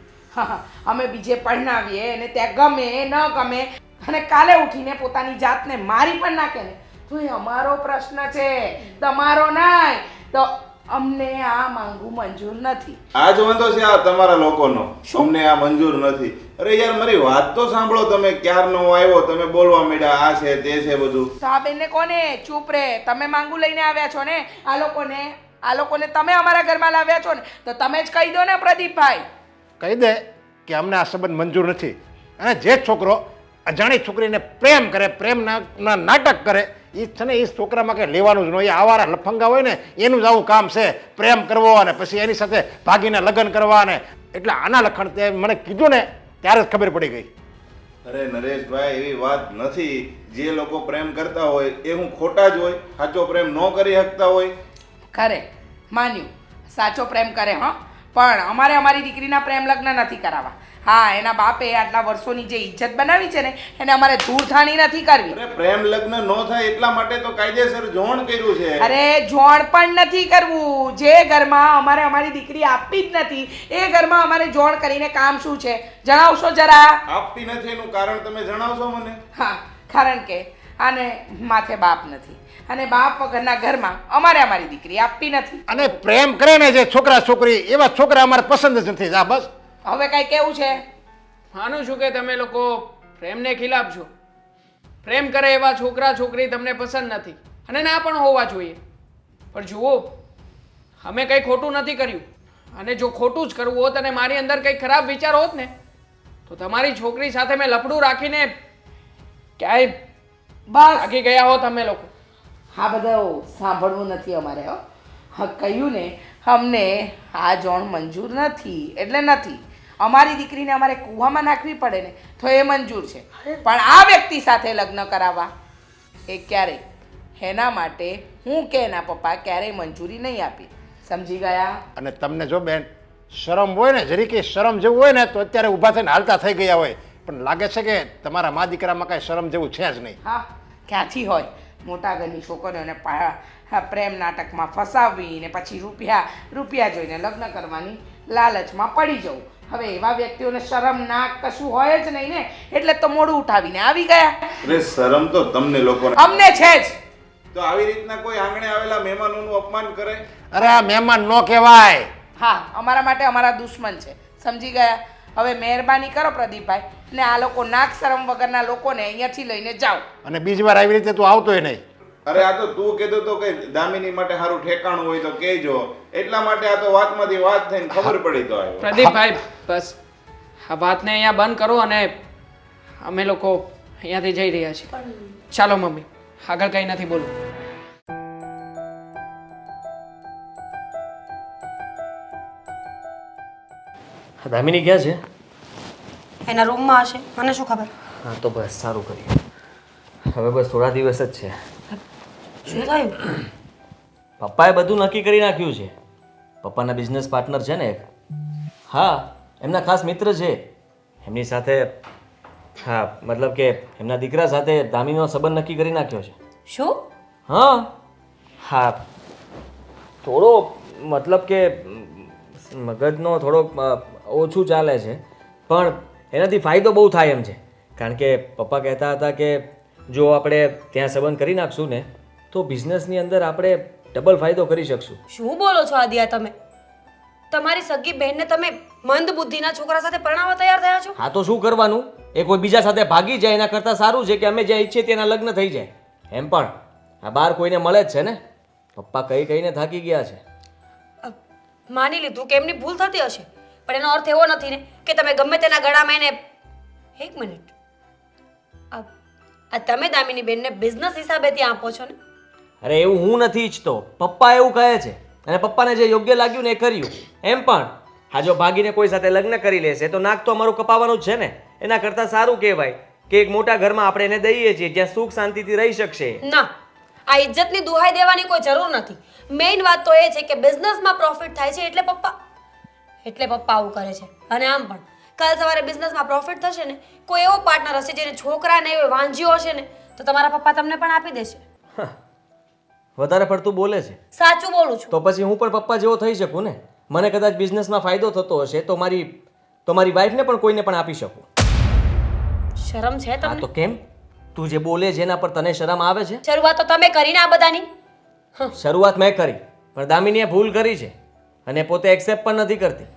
અમે બીજે પરણાવીએ અને ત્યાં ગમે ન ગમે અને કાલે ઉઠીને પોતાની જાતને મારી પણ નાખે ને તો એ અમારો પ્રશ્ન છે, તમારો નહીં. તો અમને આ માંગવું મંજૂર નથી. આ જ વાંધો છે આ તમારા લોકોનો. અમને આ મંજૂર નથી. અરે યાર, મારી વાત તો સાંભળો. તમે ક્યારનો આવ્યો, તમે બોલવા માંડ્યા આ છે તે છે બધું. તો આ બેનને કોને? ચૂપ રે. તમે માંગુ લઈને આવ્યા છો ને આ લોકોને તમે અમારા ઘરમાં લાવ્યા છો ને તો તમે જ કહી દો ને પ્રદીપભાઈ. કહી દે કે અમને આ સંબંધ મંજૂર નથી. અને જે છોકરો અજાણી છોકરીને પ્રેમ કરે, પ્રેમના નાટક કરે, એ છે ને એ છોકરામાં કંઈ લેવાનું જ નહીં. આવારા લફંગા હોય ને એનું જ આવું કામ છે, પ્રેમ કરવો અને પછી એની સાથે ભાગીને લગ્ન કરવા. ને એટલે આના લખણ તે મને કીધું ને ત્યારે જ ખબર પડી ગઈ. અરે નરેશભાઈ, એવી વાત નથી. જે લોકો પ્રેમ કરતા હોય એ હું ખોટા જ હોય? સાચો પ્રેમ ન કરી શકતા હોય? કરે, માન્યું, સાચો પ્રેમ કરે. હા, પણ અમારે અમારી દીકરીના પ્રેમ લગ્ન નથી કરાવવા. હા, એના બાપે આટલા વર્ષોની જે ઇજ્જત બનાવી છે ને એને અમારે ધૂળધાણી નથી કરવી. અરે પ્રેમ લગ્ન ન થાય એટલા માટે તો કાયદેસર જોણ કર્યું છે. અરે જોણ પણ નથી કરવું. જે ઘરમાં અમારે અમારી દીકરી આપવી જ નથી એ ઘરમાં અમારે જોણ કરીને કામ શું છે જણાવશો જરા? આપતી નથી એનું કારણ તમે જણાવશો મને? હા, કારણ કે આને માથે બાપ નથી અને બાપ વગરના ઘરમાં અમારે અમારી દીકરી આપવી નથી. અને પ્રેમ કરે ને જે છોકરા છોકરી, એવા છોકરા અમારે પસંદ જ નથી. જા બસ. હવે કઈ કેવું છે? માનું છું કે તમે લોકો પ્રેમને ખિલાફ છો. પ્રેમ કરે એવા છોકરા છોકરી તમને પસંદ નથી અને ના પણ હોવા જોઈએ. પણ જુઓ, અમે કંઈ ખોટું નથી કર્યું. અને જો ખોટું જ કરવું હોત અને મારી અંદર કંઈ ખરાબ વિચાર હોત ને તો તમારી છોકરી સાથે મેં લફડું રાખીને ક્યાંય બસ આગી ગયા હોત અમે લોકો. હા બધું સાંભળવું નથી અમારે હો. હા કહ્યું ને અમને આ જોણ મંજૂર નથી એટલે નથી. અમારી દીકરીને અમારે કૂવામાં નાખવી પડે ને તો એ મંજૂર છે, પણ આ વ્યક્તિ સાથે લગ્ન કરાવવા એ ક્યારેય, એના માટે હું કે એના પપ્પા ક્યારેય મંજૂરી નહીં આપી. સમજી ગયા? અને તમને જો બેન શરમ હોય ને જરી કે શરમ જેવું હોય ને તો અત્યારે ઊભા થઈને હાલતા થઈ ગયા હોય, પણ લાગે છે કે તમારા મા દીકરામાં કાંઈ શરમ જેવું છે જ નહીં. હા ક્યાંથી હોય? મોટા ઘરની છોકરીઓને પ્રેમ નાટકમાં ફસાવવી ને પછી રૂપિયા જોઈને લગ્ન કરવાની લાલચમાં પડી જવું. હવે એવા વ્યક્તિઓને શરમ નાક કશું હોય જ નહીં ને, એટલે તો મોઢું ઉઠાવીને આવી ગયા. અરે શરમ તો તમને લોકોને અમને છે જ. તો આવી રીતના કોઈ આંગણે આવેલા મહેમાનોનું અપમાન કરે? અરે આ મહેમાન ન કહેવાય. હા અમારા માટે અમારા દુશ્મન છે. સમજી ગયા? હવે મહેરબાની કરો પ્રદીપભાઈ, ને આ લોકો નાક શરમ વગરના લોકોને અહીંયાથી લઈને જાઓ. અને બીજી વાર આવી રીતે તું આવતોય નહીં. અરે આ તો તું કીધું તો કે દામિની માટે સારું ઠેકાણું હોય તો કહેજો, એટલા માટે આ તો વાતમાંથી વાત થઈને ખબર પડી તો આવ્યો. પ્રદીપભાઈ બસ આ વાતને અહીંયા બંધ કરો અને અમે લોકો અહીંયાથી જઈ રહ્યા છીએ. ચાલો મમ્મી, આગળ કંઈ નથી બોલું. દામિની ક્યાં છે? એના રૂમમાં હશે, મને શું ખબર. હા તો બસ સારું કર્યું. હવે બસ થોડા દિવસ જ છે. શું થયું? પપ્પાએ બધું નક્કી કરી નાખ્યું છે. પપ્પાના બિઝનેસ પાર્ટનર છે ને એક, હા એમના ખાસ મિત્ર છે, એમની સાથે, હા મતલબ કે એમના દીકરા સાથે દામિનીનો સંબંધ નક્કી કરી નાખ્યો છે. શું? હા હા થોડો મતલબ કે મગજનો થોડોક ઓછું ચાલે છે, પણ એનાથી ફાયદો બહુ થાય એમ છે. કારણ કે પપ્પા કહેતા હતા કે જો આપણે ત્યાં સંબંધ કરી નાખશું ને તો બિઝનેસની અંદર આપણે ડબલ ફાયદો કરી શકશું. શું બોલો છો આદિયા તમે? તમારી સગી બહેનને તમે મંદ બુદ્ધિના છોકરા સાથે પરણાવવા તૈયાર થયા છો? હા તો શું કરવાનું? એ કોઈ બીજા સાથે ભાગી જાય એના કરતાં સારું છે કે અમે જ્યાં ઈચ્છીએ તેના લગ્ન થઈ જાય. એમ પણ આ બહાર કોઈને મળે જ છે ને. પપ્પા કહીને થાકી ગયા છે. માની લીધું કે એમની ભૂલ થતી હશે, પણ એનો અર્થ એવો નથી ને કે તમે ગમે તેના ગળામાં એને. એક મિનિટ, આ તમે દામિની બેનને બિઝનેસ હિસાબે ત્યાં આપો છો ને? અરે એવું હું નથી ઈચ્છતો, પપ્પા એવું કહે છે અને પપ્પાને જે યોગ્ય લાગ્યું ને એ કર્યું. એમ પણ હા જો ભાગીને કોઈ સાથે લગ્ન કરી લેશે તો નાક તો અમારું કપાવવાનું જ છે ને. એના કરતાં સારું કહેવાય કે એક મોટા ઘરમાં આપણે એને દઈએ છીએ જ્યાં સુખ શાંતિથી રહી શકશે. ના, આ ઇજ્જતની દુહાઈ દેવાની કોઈ જરૂર નથી. મેઇન વાત તો એ છે કે બિઝનેસમાં પ્રોફિટ થાય છે એટલે પપ્પા આવું કરે છે. અને આમ પણ કાલ સવારે બિઝનેસમાં પ્રોફિટ થશે ને, કોઈ એવો પાર્ટનર હશે જેને છોકરા ને એવો વાંજીઓ હશે ને, તો તમારા પપ્પા તમને પણ આપી દેશે. વધારે પડતું બોલે છે. સાચું બોલું છું. તો પછી હું પણ પપ્પા જેવો થઈ શકું ને. મને કદાચ બિઝનેસમાં ફાયદો થતો હશે તો મારી વાઈફને પણ કોઈને પણ આપી શકું. શરમ છે હા તમને? તો કેમ? તું જે બોલે છે એના પર તને શરમ આવે છે? શરૂઆત તો તમે કરીને આ બધાની. શરૂઆત મેં કરી, પણ દામિનીએ ભૂલ કરી છે અને પોતે એક્સેપ્ટ પણ નથી કરતી.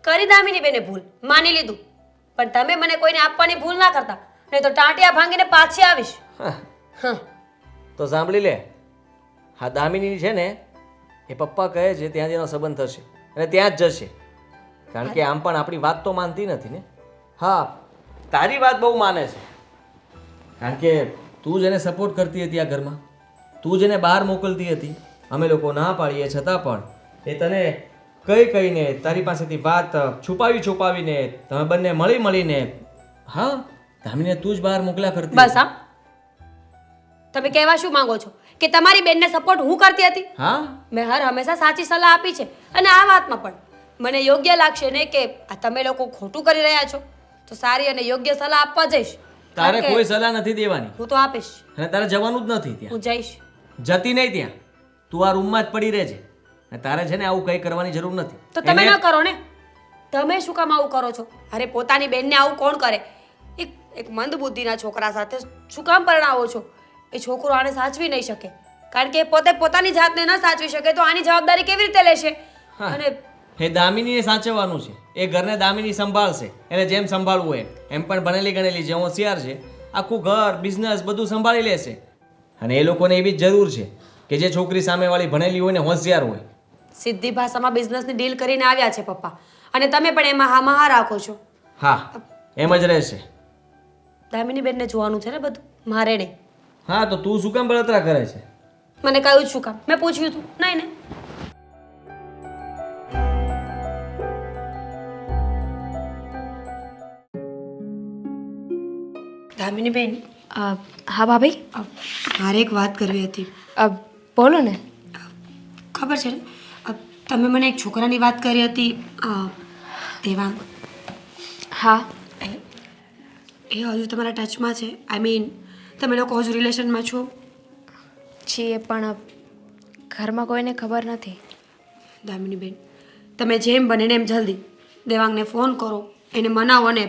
કરી દામિની બેને ભૂલ, માની લીધું, પણ તમે મને કોઈને આપવાની ભૂલ ના કરતા, નહીં તો ટાંટિયા ભાંગીને પાછી આવીશ. હા તો સાંભળી લે, હા દામિની છે ને એ પપ્પા કહે છે ત્યાં તેનો સંબંધ થશે અને ત્યાં જ જશે. કારણ કે આમ પણ આપણી વાત તો માનતી નથી ને. હા તારી વાત બહુ માને છે, કારણ કે તું જેને સપોર્ટ કરતી હતી આ ઘરમાં, તું જેને બહાર મોકલતી હતી, અમે લોકો ના પાડીએ છતાં પણ એ તને કહીને તારી પાસેથી વાત છુપાવીને તમે બંને મળીને હા દામિનીને તું જ બહાર મોકલ્યા કરતી. બસ હા, તમે કહેવા શું માંગો છો કે તમારી બેનને સપોર્ટ હું કરતી હતી? હા મેં હંમેશા સાચી સલાહ આપી છે, અને આ વાતમાં પણ મને યોગ્ય લાગશે ને કે આ તમે લોકો ખોટું કરી રહ્યા છો તો સારી અને યોગ્ય સલાહ આપવા જઈશ. તારે કારણ કે કોઈ સલાહ નથી દેવાની. હું તો આપીશ. અને તારે જવાનું જ નથી ત્યાં. હું જઈશ. જતી નહીં ત્યાં, તું આ રૂમમાં જ પડી રહેજે. અને તારે છે ને આવું કંઈ કરવાની જરૂર નથી. તો તમે ન કરો ને. તમે શું કામ આવું કરો છો? અરે પોતાની બેનને આવું કોણ કરે? એક મંદ બુદ્ધિના છોકરા સાથે શું કામ પરણાવો છો? એ છોકરો આને સાચવી નહીં શકે, કારણ કે પોતે પોતાની જાતને ન સાચવી શકે તો આની જવાબદારી કેવી રીતે લેશે? અને એ દામિનીને સાચવવાનું છે. એ ઘરને દામિની સંભાળશે, એને જેમ સંભાળવું હોય એમ પણ ભણેલી ગણેલી છે, હોશિયાર છે, આખું ઘર બિઝનેસ બધું સંભાળી લેશે. અને એ લોકોને એવી જ જરૂર છે કે જે છોકરી સામેવાળી ભણેલી હોય ને હોશિયાર હોય. સીધી ભાષામાં બિઝનેસની ડીલ કરીને આવ્યા છે પપ્પા, અને તમે પણ એમાં હામાં હા રાખો છો. હા એમ જ રહેશે. દામિની બેનને જોવાનું છે ને બધું, મારે નહીં. હા તો તું શું કામ બળતરા કરે છે? મને કહ્યું જ શું કામ? મેં પૂછ્યું હતું નહીં ને. દામિની બેન, હા ભાભી, મારે એક વાત કરવી હતી. બોલો ને. ખબર છે ને, તમે મને એક છોકરાની વાત કરી હતી, દેવાંગ. હા, એ હજુ તમારા ટચમાં છે? આઈ મીન તમે લોકો હજુ રિલેશનમાં છો? છીએ પણ ઘરમાં કોઈને ખબર નથી. દામિની બેન, તમે જેમ બને ને એમ જલ્દી દેવાંગને ફોન કરો, એને મનાવો અને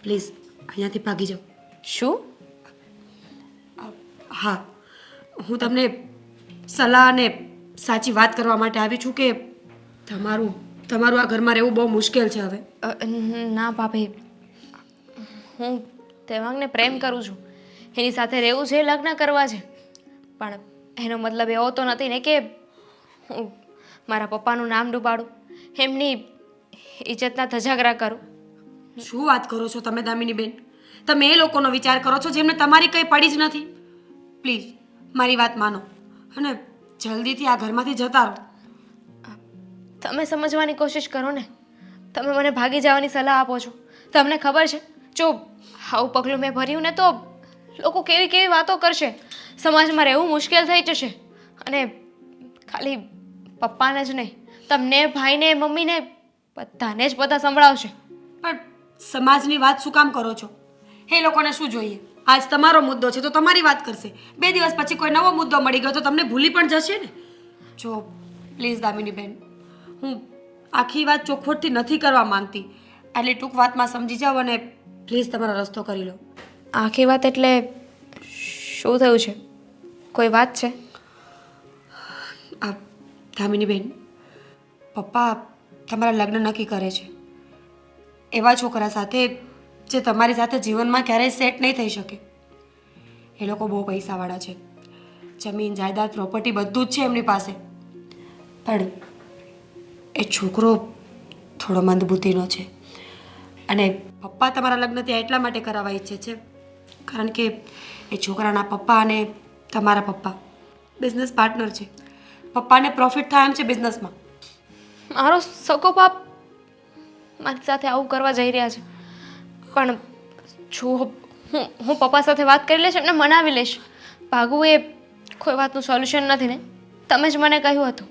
પ્લીઝ અહીંયાથી ભાગી જાઓ. શું? હા, હું તમને સલાહ અને સાચી વાત કરવા માટે આવી છું કે તમારું આ ઘરમાં રહેવું બહુ મુશ્કેલ છે હવે. ના ભાભી, હું દેવાંગને પ્રેમ કરું છું, એની સાથે રહેવું છે, લગ્ન કરવા છે, પણ એનો મતલબ એવો તો નથી ને કે હું મારા પપ્પાનું નામ ડૂબાડું, એમની ઇજ્જતના ધજાગરા કરું. શું વાત કરો છો તમે દામિની બેન? તમે એ લોકોનો વિચાર કરો છો જેમને તમારી કંઈ પડી જ નથી. પ્લીઝ મારી વાત માનો અને જલ્દીથી આ ઘરમાંથી જતા રહો. તમે સમજવાની કોશિશ કરો ને. તમે મને ભાગી જવાની સલાહ આપો છો. તમને ખબર છે, જો આવું પગલું મેં ભર્યું ને તો લોકો કેવી કેવી વાતો કરશે, સમાજમાં રહેવું મુશ્કેલ થઈ જશે, અને ખાલી પપ્પાને જ નહીં, તમને, ભાઈને, મમ્મીને, બધાને જ બધા સંભળાવશે. પણ સમાજની વાત શું કામ કરો છો? એ લોકોને શું જોઈએ? આજ તમારો મુદ્દો છે તો તમારી વાત કરશે, 2 દિવસ પછી કોઈ નવો મુદ્દો મળી ગયો તો તમને ભૂલી પણ જશે ને. જો પ્લીઝ દામિની બેન, હું આખી વાત ચોખવટથી નથી કરવા માંગતી, એટલે ટૂંક વાતમાં સમજી જાઓ અને પ્લીઝ તમારો રસ્તો કરી લો. આખી વાત એટલે શું થયું છે? કોઈ વાત છે? દામિની બેન, પપ્પા તમારા લગ્ન નક્કી કરે છે એવા છોકરા સાથે જે તમારી સાથે જીવનમાં ક્યારેય સેટ નહીં થઈ શકે. એ લોકો બહુ પૈસાવાળા છે, જમીન જાયદાદ પ્રોપર્ટી બધું જ છે એમની પાસે, પણ એ છોકરો થોડો મંદબુદ્ધિનો છે. અને પપ્પા તમારા લગ્ન ત્યાં એટલા માટે કરાવવા ઈચ્છે છે કારણ કે એ છોકરાના પપ્પા અને તમારા પપ્પા બિઝનેસ પાર્ટનર છે. પપ્પાને પ્રોફિટ થાય એમ છે બિઝનેસમાં. મારો સગો બાપ મારી સાથે આવું કરવા જઈ રહ્યા છે, પણ જો હું પપ્પા સાથે વાત કરી લઈશ, એમને મનાવી લઈશ. ભાગવું એ કોઈ વાતનું સોલ્યુશન નથી ને. તમે જ મને કહ્યું હતું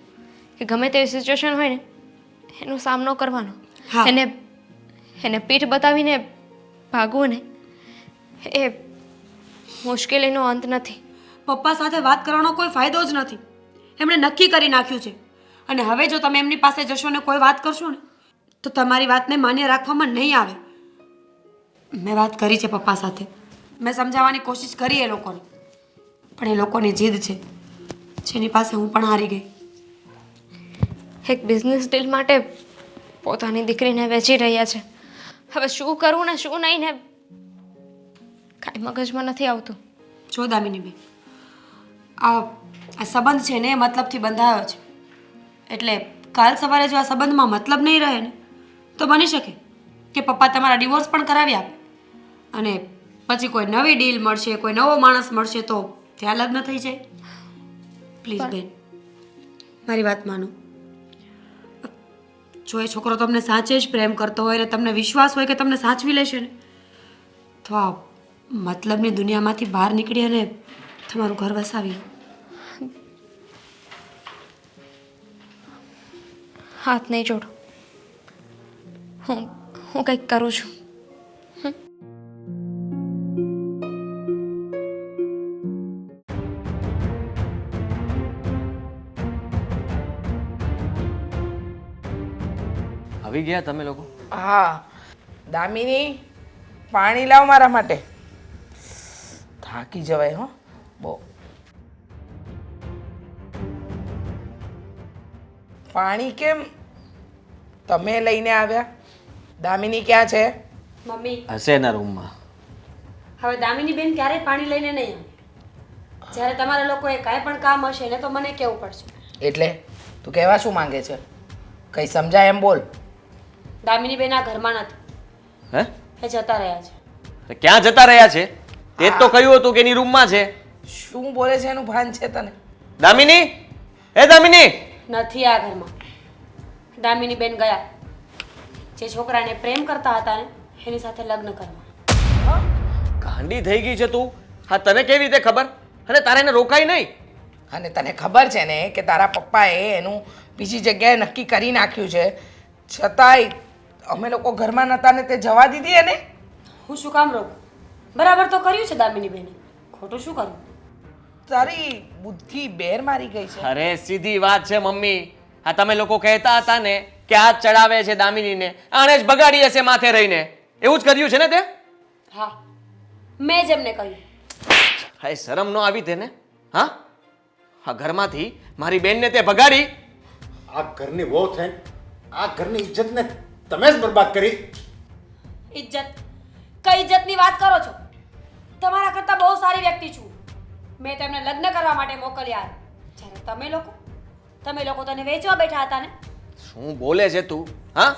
કે ગમે તેવી સિચ્યુએશન હોય ને એનો સામનો કરવાનો. હા. એને પીઠ બતાવીને ભાગવું ને એ મુશ્કેલીનો અંત નથી. પપ્પા સાથે વાત કરવાનો કોઈ ફાયદો જ નથી. એમણે નક્કી કરી નાખ્યું છે, અને હવે જો તમે એમની પાસે જશો ને કોઈ વાત કરશો ને તો તમારી વાતને માન્ય રાખવામાં નહીં આવે. મેં વાત કરી છે પપ્પા સાથે, મેં સમજાવવાની કોશિશ કરી એ લોકોને, પણ એ લોકોની જીદ છે જેની પાસે હું પણ હારી ગઈ. એક બિઝનેસ ડીલ માટે પોતાની દીકરીને વેચી રહ્યા છે. હવે શું કરવું ને શું નહીં ને કાંઈ મગજમાં નથી આવતું. જો દામિની બેન, આ સંબંધ છે ને એ મતલબથી બંધાયો છે, એટલે કાલ સવારે જો આ સંબંધમાં મતલબ નહીં રહે ને તો બની શકે કે પપ્પા તમારા ડિવોર્સ પણ કરાવી આપે, અને પછી કોઈ નવી ડીલ મળશે, કોઈ નવો માણસ મળશે તો ત્યાં લગ્ન થઈ જાય. પ્લીઝ બેન મારી વાત માનો. જો એ છોકરો તમને સાચે જ પ્રેમ કરતો હોય ને તમને વિશ્વાસ હોય કે તમને સાચવી લેશે ને તો આ મતલબની દુનિયામાંથી બહાર નીકળી અને તમારું ઘર વસાવી લો. હાથ નહીં જોડો, હું કંઈક કરું છું. આવી ગયા તમે લોકો? હા દામિની, પાણી લાવ મારા માટે. થાકી જવાય હો બહુ. પાણી કેમ તમે લઈને આવ્યા? દામિની ક્યાં છે? મમ્મી, હશે એના રૂમમાં. હવે દામિની બેન ક્યારેય પાણી લઈને નહીં આવે. જ્યારે તમારા લોકોએ કાંઈ પણ કામ હશે ને તો મને કહેવું પડશે. એટલે તું કહેવા શું માંગે છે? કંઈ સમજાય એમ બોલ. દામિની બેન આ ઘરમાં નથી, હે એ જતા રહ્યા છે. અરે ક્યાં જતા રહ્યા છે? તે જ તો કહ્યું હતું કે એની રૂમમાં છે. શું બોલે છે એનું ભાન છે તને? દામિની, હે દામિની! નથી આ ઘરમાં. દામિની બેન ગયા જે છોકરાને પ્રેમ કરતા હતા ને એની સાથે લગ્ન કરવા. ગાંડી થઈ ગઈ છે તું. હા, તને કેવી રીતે ખબર? અને તારે એને રોકાય નહીં. અને તને ખબર છે ને કે તારા પપ્પાએ એનું બીજી જગ્યાએ નક્કી કરી નાખ્યું છે, છતાંય અમે લોકો ઘરમાં નહોતા ને તે જવા દીધી એને? હું શું કામ રોકું? બરાબર તો કર્યું છે દામિની બેને, ખોટું શું કરું? તારી બુદ્ધિ બેર મારી ગઈ છે. અરે સીધી વાત છે મમ્મી. હા, તમે લોકો કહેતા હતા ને કે હાથ ચડાવે છે દામિનીને, આણે જ બગાડી હશે માથે રહીને. એવું જ કર્યું છે ને તે? હા, મેં જ એમને કહ્યું. હા, શરમ ન આવી તેને? હા, આ ઘરમાંથી મારી બેનને તે ભગાડી. આ ઘરની વહુ થઈને આ ઘરની ઇજ્જતને તમે જ બરબાદ કરી. ઇજ્જત? કઈ ઇજ્જતની વાત કરો છો? તમારા કરતાં બહુ સારી વ્યક્તિ છું. મેં તેમને લગ્ન કરવા માટે મોકલ્યા જ્યારે તમે લોકો તને વેચવા બેઠા હતા ને. શું બોલે છે તું? હા,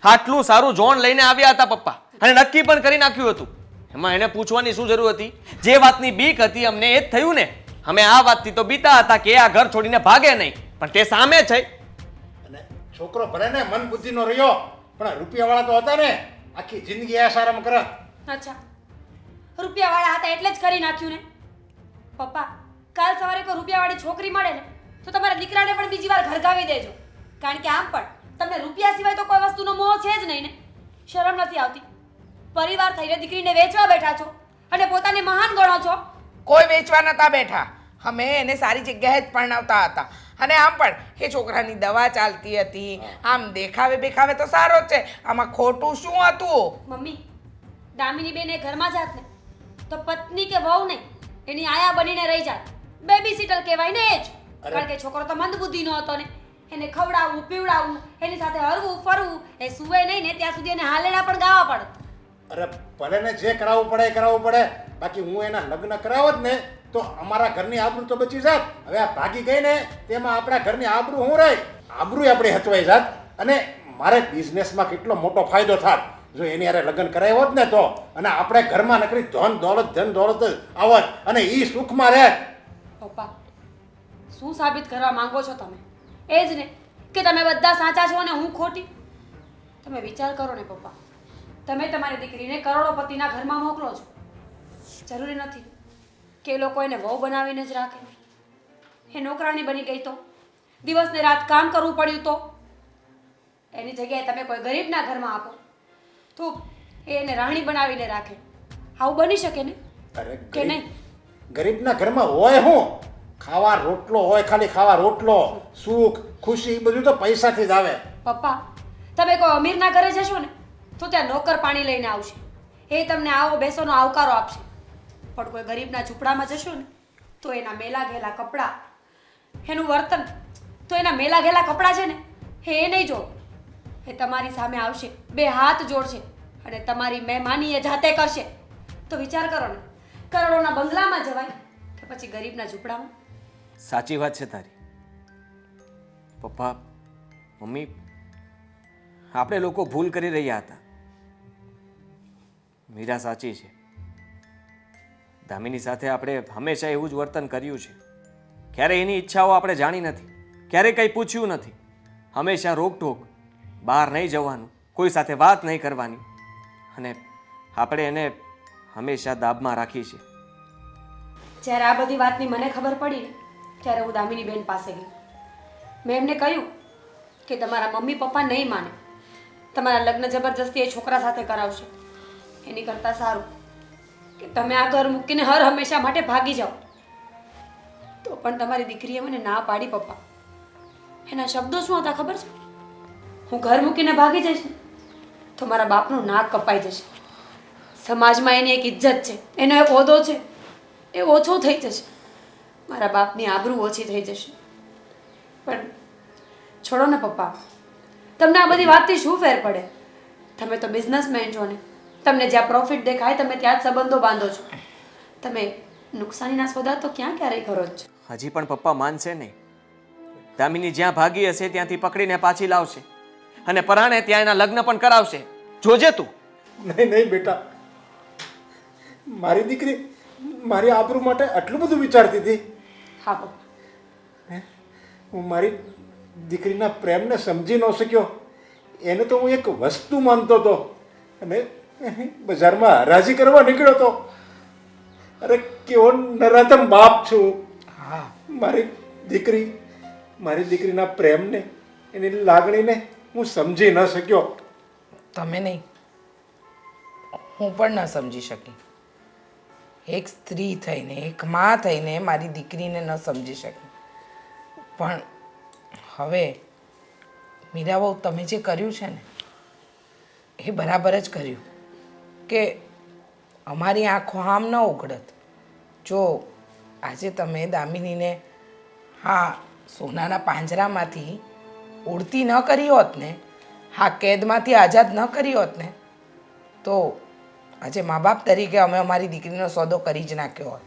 આટલું સારું જોણ લઈને આવ્યા હતા પપ્પા, અને નક્કી પણ કરી નાખ્યું હતું. એમાં એને પૂછવાની શું જરૂર હતી? જે વાતની બીક હતી અમને એ જ થયું ને. અમે આ વાતથી તો બીતા હતા કે આ ઘર છોડીને ભાગે નહીં, પણ તે સામે છે. અને છોકરો ભલે ને મન બુદ્ધિનો રહ્યો, પણ રૂપિયાવાળા તો હતા ને, આખી જિંદગી આસારામ કરે. અચ્છા, રૂપિયાવાળા હતા એટલે જ કરી નાખ્યું ને. પપ્પા, કાલ સવારે કોઈ રૂપિયાવાળી છોકરી મળે ને તો તમારા દીકરાને પણ બીજી વાર ઘરગાવી દેજો. કારણ કે આમ પણ તમને રૂપિયા સિવાય તો કોઈ વસ્તુનો મોહ છે જ નહીં ને. શરમ નથી આવતી? પરિવાર થઈને દીકરીને વેચવા બેઠા છો અને પોતાને મહાન ગણો છો. કોઈ વેચવા નતા બેઠા, અમે એને સારી જગ્યાએ જ પરણાવતા હતા. અને આમ પણ એ છોકરાની દવા ચાલતી હતી. આમ દેખાવે બેખાવે તો સારો જ છે, આમાં ખોટું શું હતું? મમ્મી, દામિની બેન એ ઘરમાં જાત ને તો પત્ની કે વહુ નહીં, એની આયા બનીને રહી જાત. બેબી સીટર કહેવાય ને એ જ. કારણ કે છોકરો તો મંદબુદ્ધિનો હતો ને. એને ખવડાવવું, પીવડાવવું, એની સાથે હરવું ફરવું, એ સુવે નહીં ને ત્યાં સુધી એને હાલેડા પણ ગાવા પડે. અરે ભલે ને જે કરાવવું પડે એ કરાવવું પડે, બાકી હું એના લગ્ન કરાવત ને તો અમારા ઘરની આબરૂ તો બચી જાત. હવે આ ભાગી ગઈ ને તેમાં આપણા ઘરની આબરૂ શું રહી? આબરૂ આપણી હચવાઈ જાત. અને મારે બિઝનેસમાં કેટલો મોટો ફાયદો થાત જો એની હારે લગ્ન કરાવ્યો હોત ને તો. અને આપણે ઘરમાં નકરી ધન દોલત જ આવત અને એ સુખમાં રહે. પપ્પા, શું સાબિત કરવા માંગો છો તમે? એ જ ને કે તમે બધા સાચા છો અને હું ખોટી? તમે વિચાર કરો ને પપ્પા, તમે તમારી દીકરીને કરોડોપતિના ઘરમાં મોકલો છો. જરૂરી નથી કે એ લોકો એને વહુ બનાવીને જ રાખે. એ નોકરાણી બની ગઈ તો, દિવસ ને રાત કામ કરવું પડ્યું તો, એની જગ્યાએ તમે કોઈ ગરીબના ઘરમાં આપો તો એ એને રાણી બનાવીને રાખે. આવું બની શકે ને? અરે કે નહીં? ગરીબના ઘરમાં હોય શું? ખાવા રોટલો હોય, ખાલી ખાવા રોટલો. સુખ ખુશી બધું તો પૈસાથી જ આવે. પપ્પા, તમે કોઈ અમીરના ઘરે જશો ને તો ત્યાં નોકર પાણી લઈને આવશે. એ તમને આવો બેસોનો આવકારો આપશે. પણ કોઈ ગરીબના ઝૂંપડામાં જશો ને તો એના મેલા ઘેલા કપડાં, એનું વર્તન, તો એના મેલા ઘેલા કપડાં છે ને એ નહીં જોડો. એ તમારી સામે આવશે, બે હાથ જોડશે અને તમારી મહેમાની એ જાતે કરશે. તો વિચાર કરો ને, કરોડોના બંગલામાં જવાય કે પછી ગરીબના ઝૂંપડામાં? સાચી વાત છે તારી. પપ્પા, મમ્મી, આપણે લોકો ભૂલ કરી રહ્યા હતા. મીરા સાચી છે. દામિની સાથે આપણે હંમેશા એવું જ વર્તન કર્યું છે. ક્યારે એની ઈચ્છાઓ આપણે જાણી નથી, ક્યારે કંઈ પૂછ્યું નથી. હંમેશા રોકટોક, બહાર નહીં જવાનું, કોઈ સાથે વાત નહીં કરવાની, અને આપણે એને હંમેશા દાબમાં રાખી છે. જ્યારે આ બધી વાતની મને ખબર પડી ને ત્યારે હું દામિની બેન પાસે ગઈ. મેં એમને કહ્યું કે તમારા મમ્મી પપ્પા નહીં માને, તમારા લગ્ન જબરજસ્તી એ છોકરા સાથે કરાવશે. એની કરતાં સારું કે તમે આ ઘર મૂકીને હર હંમેશા માટે ભાગી જાઓ. તો પણ તમારી દીકરીએ મને ના પાડી પપ્પા. એના શબ્દો શું હતા ખબર છે? હું ઘર મૂકીને ભાગી જઈશ ને તો મારા બાપનું નાક કપાઈ જશે. સમાજમાં એની એક ઇજ્જત છે, એનો એક હોદ્દો છે, એ ઓછો થઈ જશે. મારા બાપની આબરૂ ઓછી થઈ જશે. પણ છોડો ને પપ્પા, તમને આ બધી વાતથી શું ફેર પડે? તમે તો બિઝનેસમેન છો ને, તમને જ્યાં પ્રોફિટ દેખાય તમે ત્યાં જ સંબંધો બાંધો છો. તમે નુકસાનીના સોદા તો ક્યાં ક્યારેય કરો જ છો. હજી પણ પપ્પા માનશે નહીં. દામિની જ્યાં ભાગી હશે ત્યાંથી પકડીને પાછી લાવશે અને પરાણે ત્યાં એના લગ્ન પણ કરાવશે. જોજે તું. નહીં નહીં બેટા, મારી દીકરી મારી આબરૂ માટે આટલું બધું વિચારતી હતી. હા પપ્પા. હું મારી દીકરીના પ્રેમને સમજી ન શક્યો. એને તો હું એક વસ્તુ માનતો હતો અને બજારમાં હરાજી કરવા નીકળ્યો હતો. અરે કેવો નરાધમ બાપ છું. હા મારી દીકરીના પ્રેમને, એની લાગણીને હું સમજી ન શક્યો. તમે નહીં, હું પણ ન સમજી શકી. એક સ્ત્રી થઈને, એક મા થઈને મારી દીકરીને ન સમજી શકી. પણ હવે મીરાબહુ, તમે જે કર્યું છે ને એ બરાબર જ કર્યું કે અમારી આંખો આમ ન ઉઘડત. જો આજે તમે દામિનીને હા સોનાના પાંજરામાંથી ઉડતી ન કરી હોત ને, હા કેદમાંથી આઝાદ ન કરી હોત ને, તો આજે મા બાપ તરીકે અમે અમારી દીકરીનો સોદો કરી જ નાખ્યો હોત.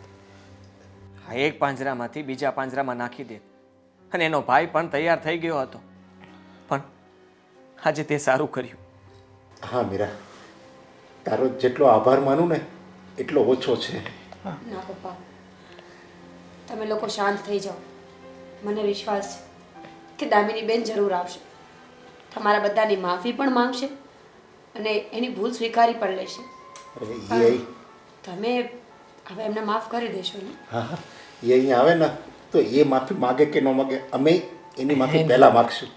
આ એક પાંજરામાંથી બીજા પાંજરામાં નાખી દે અને એનો ભાઈ પણ તૈયાર થઈ ગયો હતો. પણ આજે તે સારું કર્યું. હા મીરા, તારો જેટલો આભાર માનું ને એટલો ઓછો છે. ના પપ્પા, તમે લોકો શાંત થઈ જાઓ. મને વિશ્વાસ છે કે દામિની બેન જરૂર આવશે, તમારા બધાની માફી પણ માંગશે અને એની ભૂલ સ્વીકારી પણ લેશે. તમે હવે એમને માફ કરી દેશો ને? હા હા, એ અહીંયા આવે ને તો એ માફી માગે કે ન માગે, અમે એની માફી પહેલા માગશું.